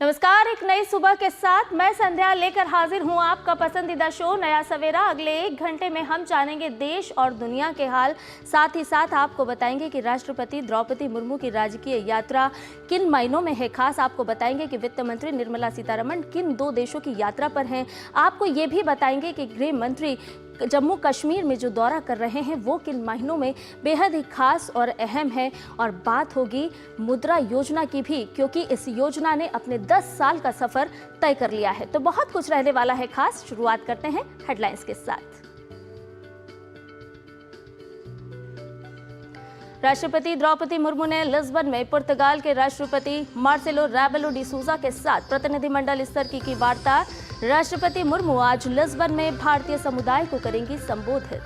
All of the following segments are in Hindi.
नमस्कार, एक नई सुबह के साथ मैं संध्या लेकर हाजिर हूं आपका पसंदीदा शो नया सवेरा। अगले 1 घंटे में हम जानेंगे देश और दुनिया के हाल, साथ ही साथ आपको बताएंगे कि राष्ट्रपति द्रौपदी मुर्मू की राजकीय यात्रा किन महीनों में है। खास आपको बताएंगे कि वित्त मंत्री निर्मला सीतारमण किन 2 देशों की यात्रा पर हैं। आपको ये भी बताएंगे कि गृह मंत्री जम्मू कश्मीर में जो दौरा कर रहे हैं वो किन महीनों में बेहद ही खास और अहम है। और बात होगी मुद्रा योजना की भी, क्योंकि इस योजना ने अपने 10 साल का सफर तय कर लिया है। तो बहुत कुछ रहने वाला है खास। शुरुआत करते हैं हेडलाइंस के साथ। राष्ट्रपति द्रौपदी मुर्मू ने लिस्बन में पुर्तगाल के राष्ट्रपति मार्सेलो रेबेलो डी सूजा के साथ प्रतिनिधिमंडल स्तर की वार्ता। राष्ट्रपति मुर्मू आज लिस्बन में भारतीय समुदाय को करेंगी संबोधित।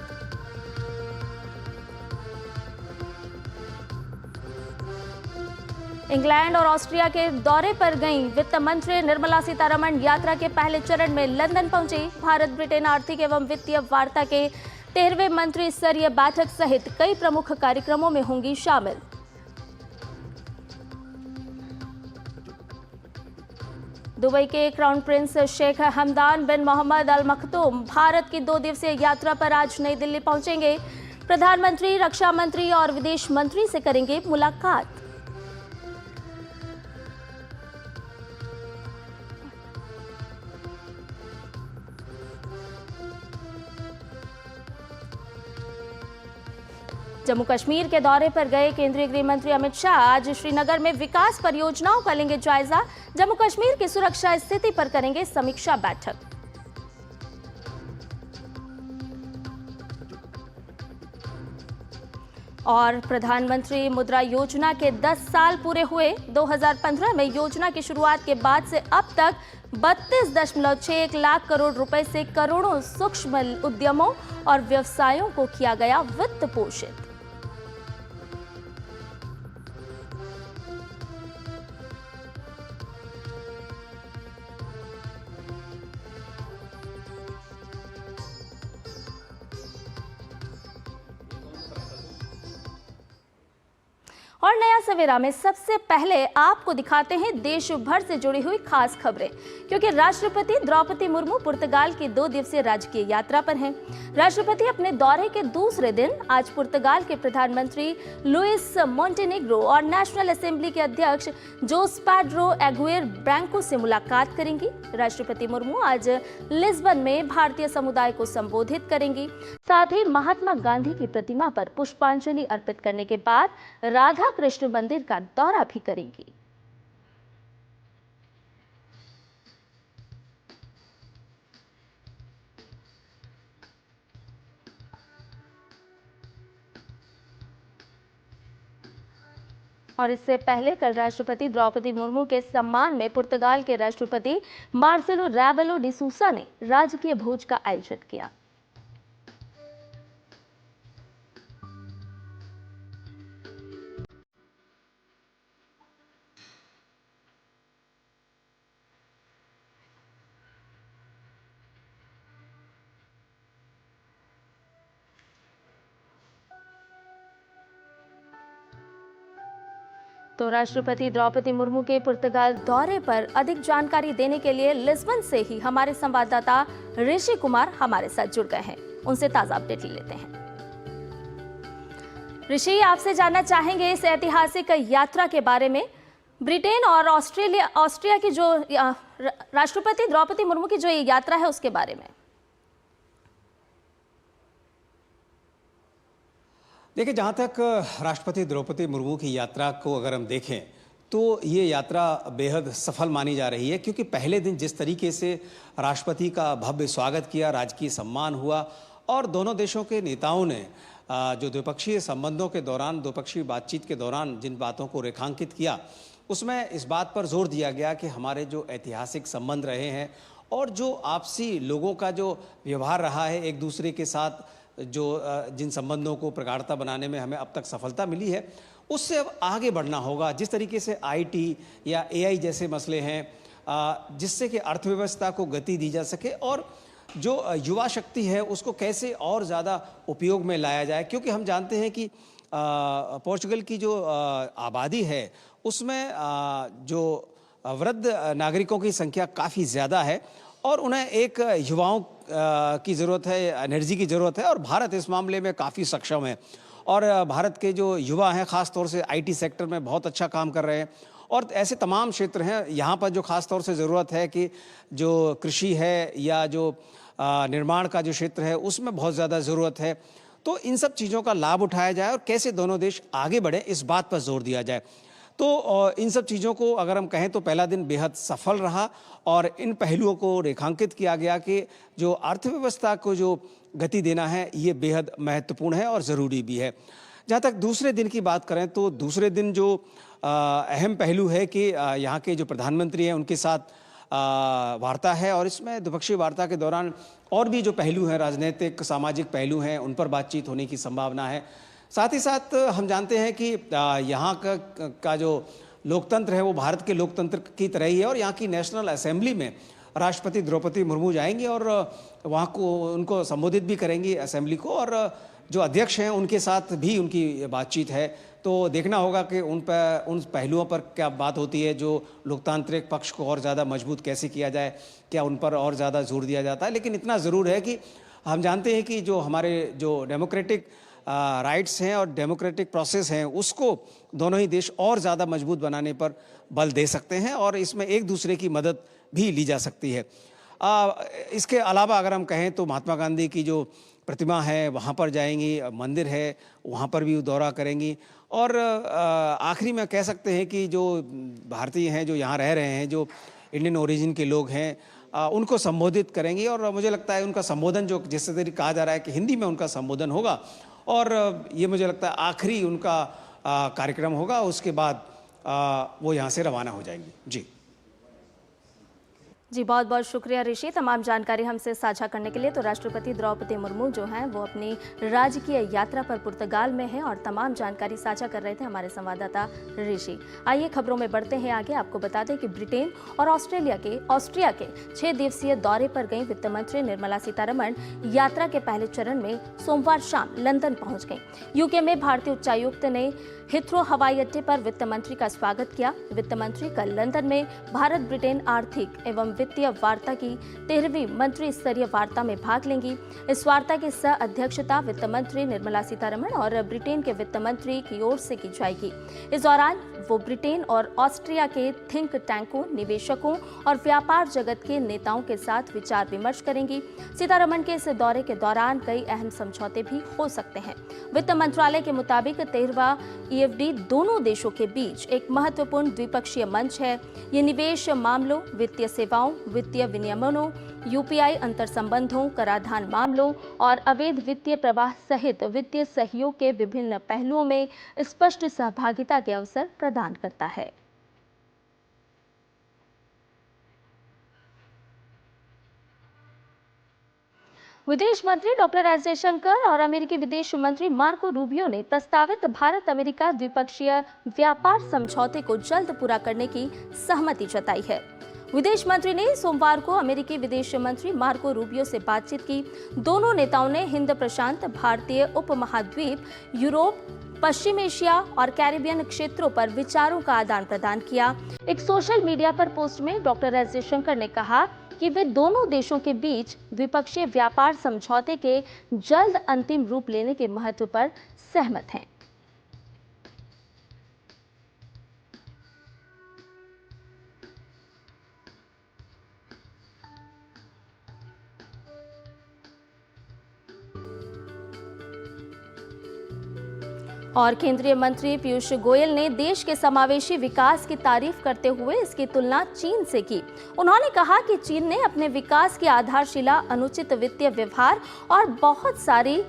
इंग्लैंड और ऑस्ट्रिया के दौरे पर गईं वित्त मंत्री निर्मला सीतारमण यात्रा के पहले चरण में लंदन पहुंची। भारत ब्रिटेन आर्थिक एवं वित्तीय वार्ता के 13वें मंत्री स्तरीय बैठक सहित कई प्रमुख कार्यक्रमों में होंगी शामिल। दुबई के क्राउन प्रिंस शेख हमदान बिन मोहम्मद अल मखदूम भारत की 2 दिवसीय यात्रा पर आज नई दिल्ली पहुंचेंगे। प्रधानमंत्री, रक्षा मंत्री और विदेश मंत्री से करेंगे मुलाकात। जम्मू कश्मीर के दौरे पर गए केंद्रीय गृह मंत्री अमित शाह आज श्रीनगर में विकास परियोजनाओं का लेंगे जायजा। जम्मू कश्मीर की सुरक्षा स्थिति पर करेंगे समीक्षा बैठक। और प्रधानमंत्री मुद्रा योजना के 10 साल पूरे हुए। 2015 में योजना की शुरुआत के बाद से अब तक 32.61 लाख करोड़ रुपए से करोड़ों सूक्ष्म उद्यमों और व्यवसायों को किया गया वित्त पोषित। और नया सवेरा में सबसे पहले आपको दिखाते हैं देश भर से जुड़ी हुई खास खबरें, क्योंकि राष्ट्रपति द्रौपदी मुर्मू पुर्तगाल की 2 दिवसीय राजकीय यात्रा पर हैं। राष्ट्रपति अपने दौरे के दूसरे दिन आज पुर्तगाल के प्रधानमंत्री लुइस मोंटेनेग्रो और नेशनल असेंबली के अध्यक्ष जोस पेड्रो एगुएर ब्रांको से मुलाकात करेंगी। राष्ट्रपति मुर्मू आज लिस्बन में भारतीय समुदाय को संबोधित करेंगी। साथ ही महात्मा गांधी की प्रतिमा पर पुष्पांजलि अर्पित करने के बाद राधा कृष्ण मंदिर का दौरा भी करेंगी। और इससे पहले कल राष्ट्रपति द्रौपदी मुर्मू के सम्मान में पुर्तगाल के राष्ट्रपति मार्सेलो रेबेलो डी सूसा ने राजकीय भोज का आयोजन किया। तो राष्ट्रपति द्रौपदी मुर्मू के पुर्तगाल दौरे पर अधिक जानकारी देने के लिए लिस्बन से ही हमारे संवाददाता ऋषि कुमार हमारे साथ जुड़ गए हैं। उनसे ताजा अपडेट ले लेते हैं। ऋषि, आपसे जानना चाहेंगे इस ऐतिहासिक यात्रा के बारे में। ब्रिटेन और ऑस्ट्रिया की जो राष्ट्रपति द्रौपदी मुर्मू की जो ये यात्रा है उसके बारे में। देखिए, जहाँ तक राष्ट्रपति द्रौपदी मुर्मू की यात्रा को अगर हम देखें तो ये यात्रा बेहद सफल मानी जा रही है, क्योंकि पहले दिन जिस तरीके से राष्ट्रपति का भव्य स्वागत किया, राजकीय सम्मान हुआ और दोनों देशों के नेताओं ने जो द्विपक्षीय संबंधों के दौरान, द्विपक्षीय बातचीत के दौरान जिन बातों को रेखांकित किया, उसमें इस बात पर जोर दिया गया कि हमारे जो ऐतिहासिक संबंध रहे हैं और जो आपसी लोगों का जो व्यवहार रहा है एक दूसरे के साथ, जो जिन संबंधों को प्रगाढ़ता बनाने में हमें अब तक सफलता मिली है, उससे अब आगे बढ़ना होगा। जिस तरीके से आईटी या एआई जैसे मसले हैं, जिससे कि अर्थव्यवस्था को गति दी जा सके और जो युवा शक्ति है उसको कैसे और ज़्यादा उपयोग में लाया जाए, क्योंकि हम जानते हैं कि पोर्चुगल की जो आबादी है उसमें जो वृद्ध नागरिकों की संख्या काफ़ी ज़्यादा है और उन्हें एक युवाओं की ज़रूरत है, एनर्जी की ज़रूरत है और भारत इस मामले में काफ़ी सक्षम है। और भारत के जो युवा हैं ख़ास तौर से आईटी सेक्टर में बहुत अच्छा काम कर रहे हैं और ऐसे तमाम क्षेत्र हैं यहाँ पर जो ख़ास तौर से ज़रूरत है कि जो कृषि है या जो निर्माण का जो क्षेत्र है उसमें बहुत ज़्यादा ज़रूरत है। तो इन सब चीज़ों का लाभ उठाया जाए और कैसे दोनों देश आगे बढ़े इस बात पर जोर दिया जाए। तो इन सब चीज़ों को अगर हम कहें तो पहला दिन बेहद सफल रहा और इन पहलुओं को रेखांकित किया गया कि जो अर्थव्यवस्था को जो गति देना है ये बेहद महत्वपूर्ण है और ज़रूरी भी है। जहाँ तक दूसरे दिन की बात करें तो दूसरे दिन जो अहम पहलू है कि यहाँ के जो प्रधानमंत्री हैं उनके साथ वार्ता है और इसमें द्विपक्षीय वार्ता के दौरान और भी जो पहलू हैं, राजनीतिक सामाजिक पहलू हैं, उन पर बातचीत होने की संभावना है। साथ ही साथ हम जानते हैं कि यहाँ का जो लोकतंत्र है वो भारत के लोकतंत्र की तरह ही है और यहाँ की नेशनल असेंबली में राष्ट्रपति द्रौपदी मुर्मू जाएंगी और वहाँ को उनको संबोधित भी करेंगी असेंबली को और जो अध्यक्ष हैं उनके साथ भी उनकी बातचीत है। तो देखना होगा कि उन पहलुओं पर क्या बात होती है, जो लोकतांत्रिक पक्ष को और ज़्यादा मजबूत कैसे किया जाए, क्या उन पर और ज़्यादा जोर दिया जाता है। लेकिन इतना ज़रूर है कि हम जानते हैं कि जो हमारे जो डेमोक्रेटिक राइट्स हैं और डेमोक्रेटिक प्रोसेस हैं उसको दोनों ही देश और ज़्यादा मजबूत बनाने पर बल दे सकते हैं और इसमें एक दूसरे की मदद भी ली जा सकती है। इसके अलावा अगर हम कहें तो महात्मा गांधी की जो प्रतिमा है वहाँ पर जाएंगी, मंदिर है वहाँ पर भी दौरा करेंगी और आखिरी में कह सकते हैं कि जो भारतीय हैं जो यहाँ रह रहे हैं, जो इंडियन ओरिजिन के लोग हैं, उनको संबोधित करेंगी और मुझे लगता है उनका संबोधन जो जिस तरीके कहा जा रहा है कि हिंदी में उनका संबोधन होगा और ये मुझे लगता है आखिरी उनका कार्यक्रम होगा। उसके बाद वो यहाँ से रवाना हो जाएंगे। जी बहुत बहुत शुक्रिया ऋषि, तमाम जानकारी हमसे साझा करने के लिए। तो राष्ट्रपति द्रौपदी मुर्मू जो हैं वो अपनी राजकीय यात्रा पर पुर्तगाल में हैं और तमाम जानकारी साझा कर रहे थे हमारे संवाददाता ऋषि। आइए खबरों में बढ़ते हैं आगे। आपको बता दें कि ब्रिटेन और ऑस्ट्रिया के 6 दिवसीय दौरे पर गई वित्त मंत्री निर्मला सीतारमण यात्रा के पहले चरण में सोमवार शाम लंदन पहुंच गई। यूके में भारतीय उच्चायुक्त ने हिथ्रो हवाई अड्डे पर वित्त मंत्री का स्वागत किया। वित्त मंत्री कल लंदन में भारत ब्रिटेन आर्थिक एवं वित्तीय वार्ता की 13वीं मंत्री स्तरीय वार्ता में भाग लेंगी। इस वार्ता की सह अध्यक्षता वित्त मंत्री निर्मला सीतारमण और ब्रिटेन के वित्त मंत्री की ओर से की जाएगी। इस दौरान वो ब्रिटेन और ऑस्ट्रिया के थिंक टैंकों, निवेशकों और व्यापार जगत के नेताओं के साथ विचार विमर्श करेंगी। सीतारमण के इस दौरे के दौरान कई अहम समझौते भी हो सकते हैं। वित्त मंत्रालय के मुताबिक 13वां EFD दोनों देशों के बीच एक महत्वपूर्ण द्विपक्षीय मंच है। ये निवेश मामलों, वित्तीय सेवाओं, वित्तीय विनियमनों, UPI अंतर संबंधों, कराधान मामलों और अवैध वित्तीय प्रवाह सहित वित्तीय सहयोग के विभिन्न पहलुओं में स्पष्ट सहभागिता के अवसर प्रदान करता है। विदेश मंत्री डॉक्टर एस जयशंकर और अमेरिकी विदेश मंत्री मार्को रूबियो ने प्रस्तावित भारत अमेरिका द्विपक्षीय व्यापार समझौते को जल्द पूरा करने की सहमति जताई है। विदेश मंत्री ने सोमवार को अमेरिकी विदेश मंत्री मार्को रूबियो से बातचीत की। दोनों नेताओं ने हिंद प्रशांत, भारतीय उपमहाद्वीप, यूरोप, पश्चिम एशिया और कैरिबियन क्षेत्रों पर विचारों का आदान प्रदान किया। एक सोशल मीडिया पर पोस्ट में डॉक्टर एस जयशंकर ने कहा कि वे दोनों देशों के बीच द्विपक्षीय व्यापार समझौते के जल्द अंतिम रूप लेने के महत्व पर सहमत हैं। और केंद्रीय मंत्री पीयूष गोयल ने देश के समावेशी विकास की तारीफ करते हुए इसकी तुलना चीन से की। उन्होंने कहा कि चीन ने अपने विकास की आधारशिला अनुचित वित्तीय व्यवहार और बहुत सारी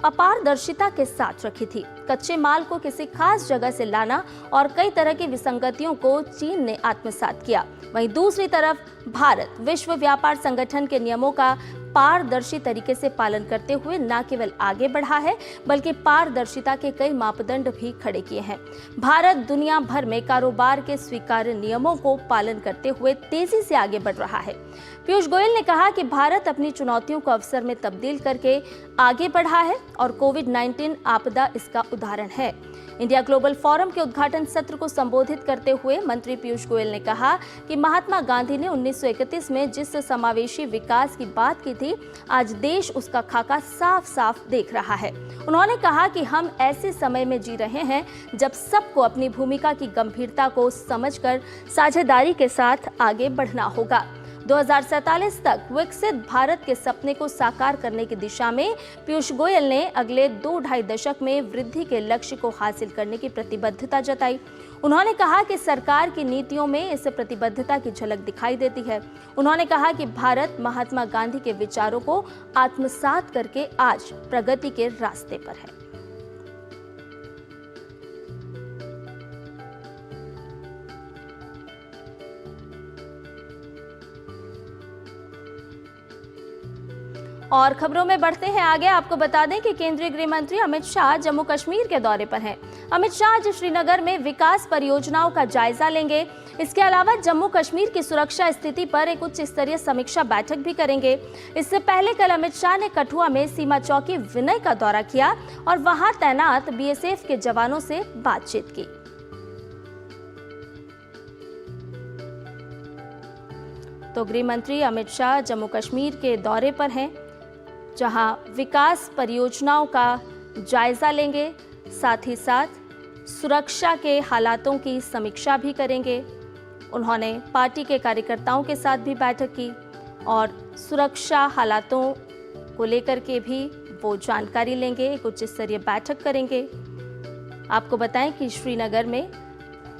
अपारदर्शिता के साथ रखी थी। कच्चे माल को किसी खास जगह से लाना और कई तरह की विसंगतियों को चीन ने आत्मसात किया। वहीं दूसरी तरफ भारत विश्व व्यापार संगठन के नियमों का पारदर्शी तरीके से पालन करते हुए न केवल आगे बढ़ा है बल्कि पारदर्शिता के कई मापदंड भी खड़े किए हैं। भारत दुनिया भर में कारोबार के स्वीकार्य नियमों को पालन करते हुए तेजी से आगे बढ़ रहा है। पीयूष गोयल ने कहा कि भारत अपनी चुनौतियों को अवसर में तब्दील करके आगे बढ़ा है और कोविड-19 आपदा इसका उदाहरण है। इंडिया ग्लोबल फोरम के उद्घाटन सत्र को संबोधित करते हुए मंत्री पीयूष गोयल ने कहा कि महात्मा गांधी ने 1931 में जिस समावेशी विकास की बात की थी, आज देश उसका खाका साफ साफ देख रहा है। उन्होंने कहा कि हम ऐसे समय में जी रहे हैं जब सबको अपनी भूमिका की गंभीरता को समझकर साझेदारी के साथ आगे बढ़ना होगा। 2047 तक विकसित भारत के सपने को साकार करने की दिशा में पीयूष गोयल ने अगले 2-2.5 दशक में वृद्धि के लक्ष्य को हासिल करने की प्रतिबद्धता जताई। उन्होंने कहा कि सरकार की नीतियों में इस प्रतिबद्धता की झलक दिखाई देती है। उन्होंने कहा कि भारत महात्मा गांधी के विचारों को आत्मसात करके आज प्रगति के रास्ते पर है। और खबरों में बढ़ते हैं आगे। आपको बता दें कि केंद्रीय गृह मंत्री अमित शाह जम्मू कश्मीर के दौरे पर हैं। अमित शाह आज श्रीनगर में विकास परियोजनाओं का जायजा लेंगे। इसके अलावा जम्मू कश्मीर की सुरक्षा स्थिति पर एक उच्च स्तरीय समीक्षा बैठक भी करेंगे। इससे पहले कल अमित शाह ने कठुआ में सीमा चौकी विनय का दौरा किया और वहां तैनात बीएसएफ के जवानों से बातचीत की। तो गृह मंत्री अमित शाह जम्मू कश्मीर के दौरे पर हैं, जहां विकास परियोजनाओं का जायजा लेंगे, साथ ही साथ सुरक्षा के हालातों की समीक्षा भी करेंगे। उन्होंने पार्टी के कार्यकर्ताओं के साथ भी बैठक की और सुरक्षा हालातों को लेकर के भी वो जानकारी लेंगे, एक उच्च स्तरीय बैठक करेंगे। आपको बताएं कि श्रीनगर में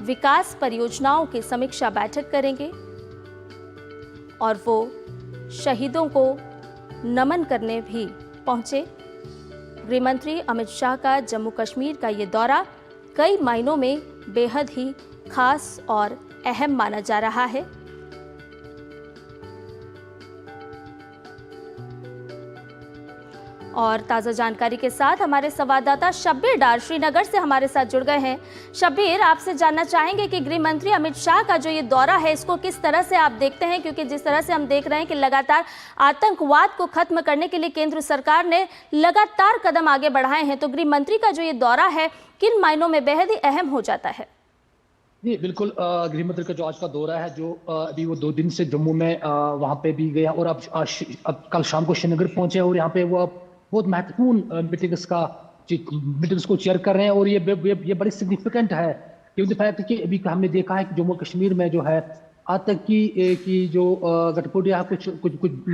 विकास परियोजनाओं की समीक्षा बैठक करेंगे और वो शहीदों को नमन करने भी पहुंचे। गृह मंत्री अमित शाह का जम्मू कश्मीर का ये दौरा कई मायनों में बेहद ही खास और अहम माना जा रहा है। और ताज़ा जानकारी के साथ हमारे संवाददाता शब्बीर डार श्रीनगर से हमारे साथ जुड़ गए हैं। शब्बीर, आपसे जानना चाहेंगे कि गृह मंत्री अमित शाह का जो ये दौरा है, इसको किस तरह से आप देखते हैं, क्योंकि जिस तरह से हम देख रहे हैं कि लगातार आतंकवाद को खत्म करने के लिए केंद्र सरकार ने लगातार कदम आगे बढ़ाए हैं, तो गृह मंत्री का जो ये दौरा है किन मायनों में बेहद ही अहम हो जाता है? जी बिल्कुल, गृह मंत्री का जो आज का दौरा है, जो अभी वो 2 दिन से जम्मू में वहाँ पे भी गया और अब कल शाम को श्रीनगर पहुंचे और यहाँ पे वो बहुत महत्वपूर्ण मीटिंग्स को चेयर कर रहे हैं। और ये बड़ी सिग्निफिकेंट है क्योंकि फैक्ट कि अभी हमने देखा है कि जम्मू कश्मीर में जो है आतंकी की जो गतिविधियां कुछ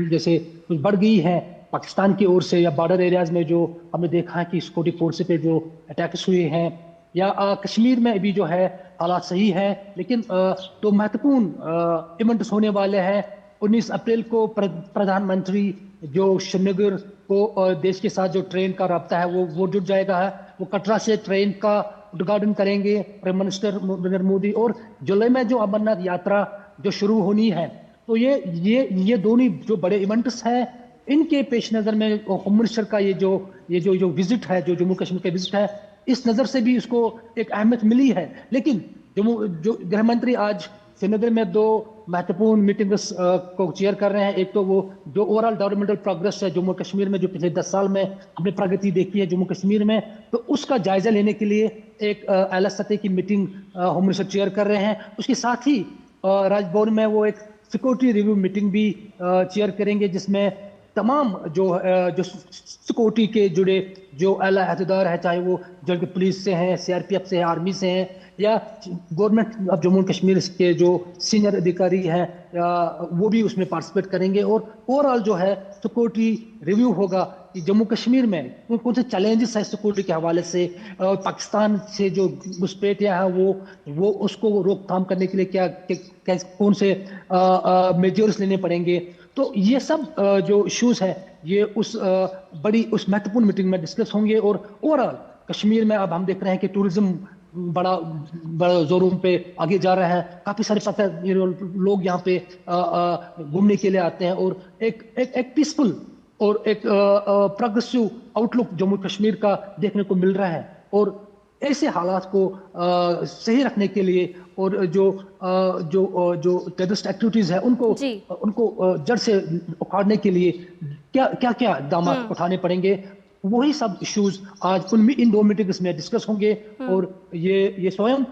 जैसे कुछ बढ़ गई है पाकिस्तान की ओर से, या बॉर्डर एरियाज में जो हमने देखा है कि सिक्योरिटी फोर्सेस पे जो अटैक्स हुए हैं, या कश्मीर में अभी जो है हालात सही है। लेकिन तो महत्वपूर्ण इवेंट्स होने वाले हैं। 19 अप्रैल को प्रधानमंत्री जो श्रीनगर को देश के साथ जो ट्रेन का राब्ता है वो जुड़ जाएगा है। वो कटरा से ट्रेन का उद्घाटन करेंगे प्राइम मिनिस्टर नरेंद्र मोदी। और जुलाई में जो अमरनाथ यात्रा जो शुरू होनी है, तो ये दोनों जो बड़े इवेंट्स हैं, इनके पेश नज़र में होम मिनिस्टर का ये जो विजिट है, जो जम्मू कश्मीर का विजिट है, इस नज़र से भी इसको एक अहमियत मिली है। लेकिन जो गृह मंत्री आज श्रीनगर में 2 महत्वपूर्ण मीटिंग्स को चेयर कर रहे हैं। एक तो वो जो ओवरऑल डेवलपमेंटल प्रोग्रेस है जम्मू कश्मीर में, जो पिछले 10 साल में हमने प्रगति देखी है जम्मू कश्मीर में, तो उसका जायजा लेने के लिए एक आला सतह की मीटिंग होम मिनिस्टर चेयर कर रहे हैं। उसके साथ ही राजभवन में वो एक सिक्योरिटी रिव्यू मीटिंग भी चेयर करेंगे, जिसमें तमाम जो सिक्योरिटी के जुड़े जो आला अहदेदार है, चाहे वो जो पुलिस से हैं, सीआरपीएफ से हैं, आर्मी से हैं, या गवर्नमेंट ऑफ जम्मू कश्मीर के जो सीनियर अधिकारी हैं, वो भी उसमें पार्टिसिपेट करेंगे। और ओवरऑल जो है सिक्योरिटी रिव्यू होगा कि जम्मू कश्मीर में कौन से चैलेंजेस है सिक्योरिटी के हवाले से, पाकिस्तान से जो घुसपैठियां हैं वो उसको रोकथाम करने के लिए क्या कौन से मेजर्स लेने पड़ेंगे। तो ये सब जो इश्यूज है ये उस महत्वपूर्ण मीटिंग में डिस्कस होंगे। और ओवरऑल कश्मीर में अब हम देख रहे हैं कि टूरिज्म बड़ा जोरों पे आगे जा रहा है। काफी सारे लोग यहाँ पे घूमने के लिए आते हैं और एक पीसफुल और एक प्रोग्रेसिव आउटलुक जम्मू कश्मीर का देखने को मिल रहा है। और ऐसे हालात को सही रखने के लिए और जो टेररिस्ट एक्टिविटीज है उनको जड़ से उखाड़ने के लिए क्या इकदाम उठाने पड़ेंगे, वही सब इश्यूज आज उनमें इन 2 मीटिंग्स में डिस्कस होंगे और ये स्वयं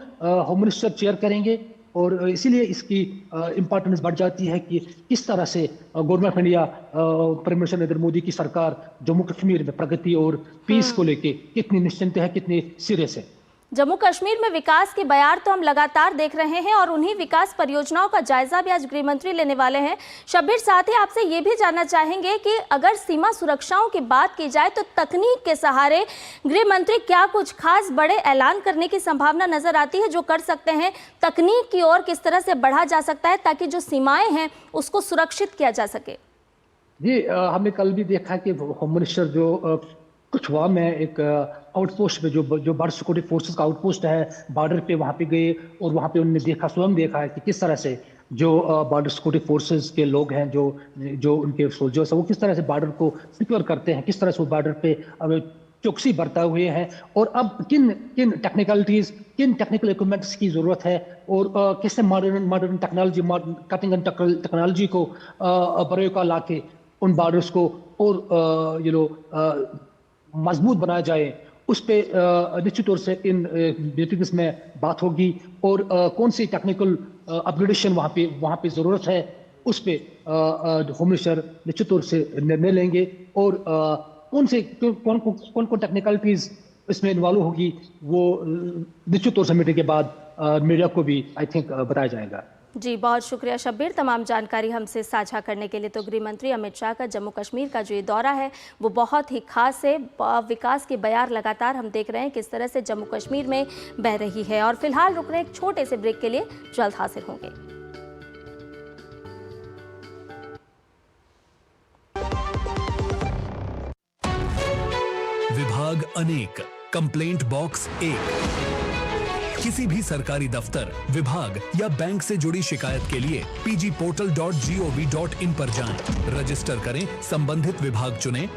होम मिनिस्टर चेयर करेंगे और इसीलिए इसकी इम्पोर्टेंस बढ़ जाती है कि किस तरह से government of India prime minister Narendra Modi की सरकार जम्मू कश्मीर में प्रगति और पीस को लेके कितनी निश्चिंत है, कितनी सीरियस है। जम्मू कश्मीर में विकास के बयार तो हम लगातार देख रहे हैं और उन्हीं विकास परियोजनाओं का जायजा भी आज गृह मंत्री लेने वाले हैं। शब्बीर, साथ ही आपसे ये भी जानना चाहेंगे कि अगर सीमा सुरक्षाओं की बात की जाए तो तकनीक के सहारे गृह मंत्री क्या कुछ खास बड़े ऐलान करने की संभावना नजर आती है जो कर सकते हैं? तकनीक की ओर किस तरह से बढ़ा जा सकता है ताकि जो सीमाएं हैं उसको सुरक्षित किया जा सके? जी, हमने कल भी देखा कि होम मिनिस्टर जो कुछवा में एक आउटपोस्ट में जो बॉर्डर सिक्योरिटी फोर्सेस का आउटपोस्ट है बॉर्डर पे, वहाँ पे गए और वहाँ पे उन्होंने स्वयं देखा है कि किस तरह से जो बॉर्डर सिक्योरिटी फोर्सेस के लोग हैं, जो उनके सोल्जर्स हैं, वो किस तरह से बॉर्डर को सिक्योर करते हैं, किस तरह से वो बॉर्डर पे चौकसी बरता हुए हैं और अब किन टेक्निकल इक्विपमेंट्स की जरूरत है और कैसे modern technology, cutting and technology को प्रयोग का लाके उन बॉर्डर्स को और मजबूत बनाया जाए, उस पे निश्चित तौर से इन मीटिंग्स में बात होगी और कौन सी टेक्निकल अपग्रेडेशन वहाँ पे जरूरत है, उस पे होम मिनिस्टर निश्चित तौर से निर्णय लेंगे और कौन टेक्निकलिटीज इसमें इन्वॉल्व होगी वो निश्चित तौर से मीटिंग के बाद मीडिया को भी आई थिंक बताया जाएगा। जी, बहुत शुक्रिया शब्बीर, तमाम जानकारी हमसे साझा करने के लिए। तो गृह मंत्री अमित शाह का जम्मू कश्मीर का जो ये दौरा है वो बहुत ही खास है। विकास के बयार लगातार हम देख रहे हैं किस तरह से जम्मू कश्मीर में बह रही है। और फिलहाल रुक रहे एक छोटे से ब्रेक के लिए, जल्द हाजिर होंगे। विभाग अनेक, कंप्लेंट बॉक्स 1। किसी भी सरकारी दफ्तर, विभाग या बैंक से जुड़ी शिकायत के लिए pgportal.gov.in पर जाएं, रजिस्टर करें, संबंधित विभाग चुनें,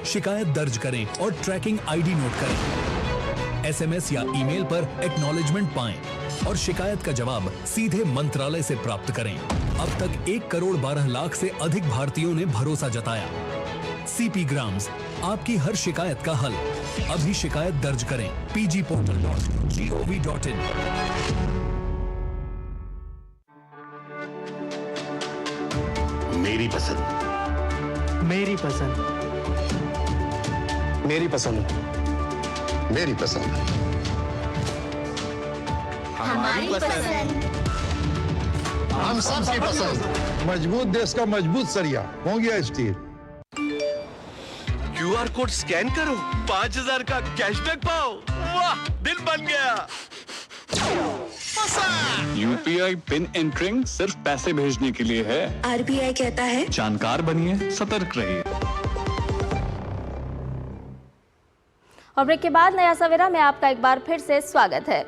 शिकायत दर्ज करें और ट्रैकिंग आईडी नोट करें। एसएमएस या ईमेल पर एक्नॉलेजमेंट पाएं और शिकायत का जवाब सीधे मंत्रालय से प्राप्त करें। अब तक 1 करोड़ 12 लाख से अधिक भारतीयों ने भरोसा जताया। सीपी ग्राम्स, आपकी हर शिकायत का हल। अभी शिकायत दर्ज करें pgportal.gov.in। मेरी पसंद, मेरी पसंद, मेरी पसंद, मेरी पसंद, हमारी पसंद, हम सबकी पसंद। मजबूत देश का मजबूत सरिया हो गया स्टील। QR कोड स्कैन करो, 5000 का कैशबैक पाओ। वाह, दिल बन गया। UPI पिन एंटरिंग सिर्फ पैसे भेजने के लिए है। RBI कहता है जानकार बनिए, सतर्क रहिए। और ब्रेक के बाद नया सवेरा में आपका एक बार फिर से स्वागत है।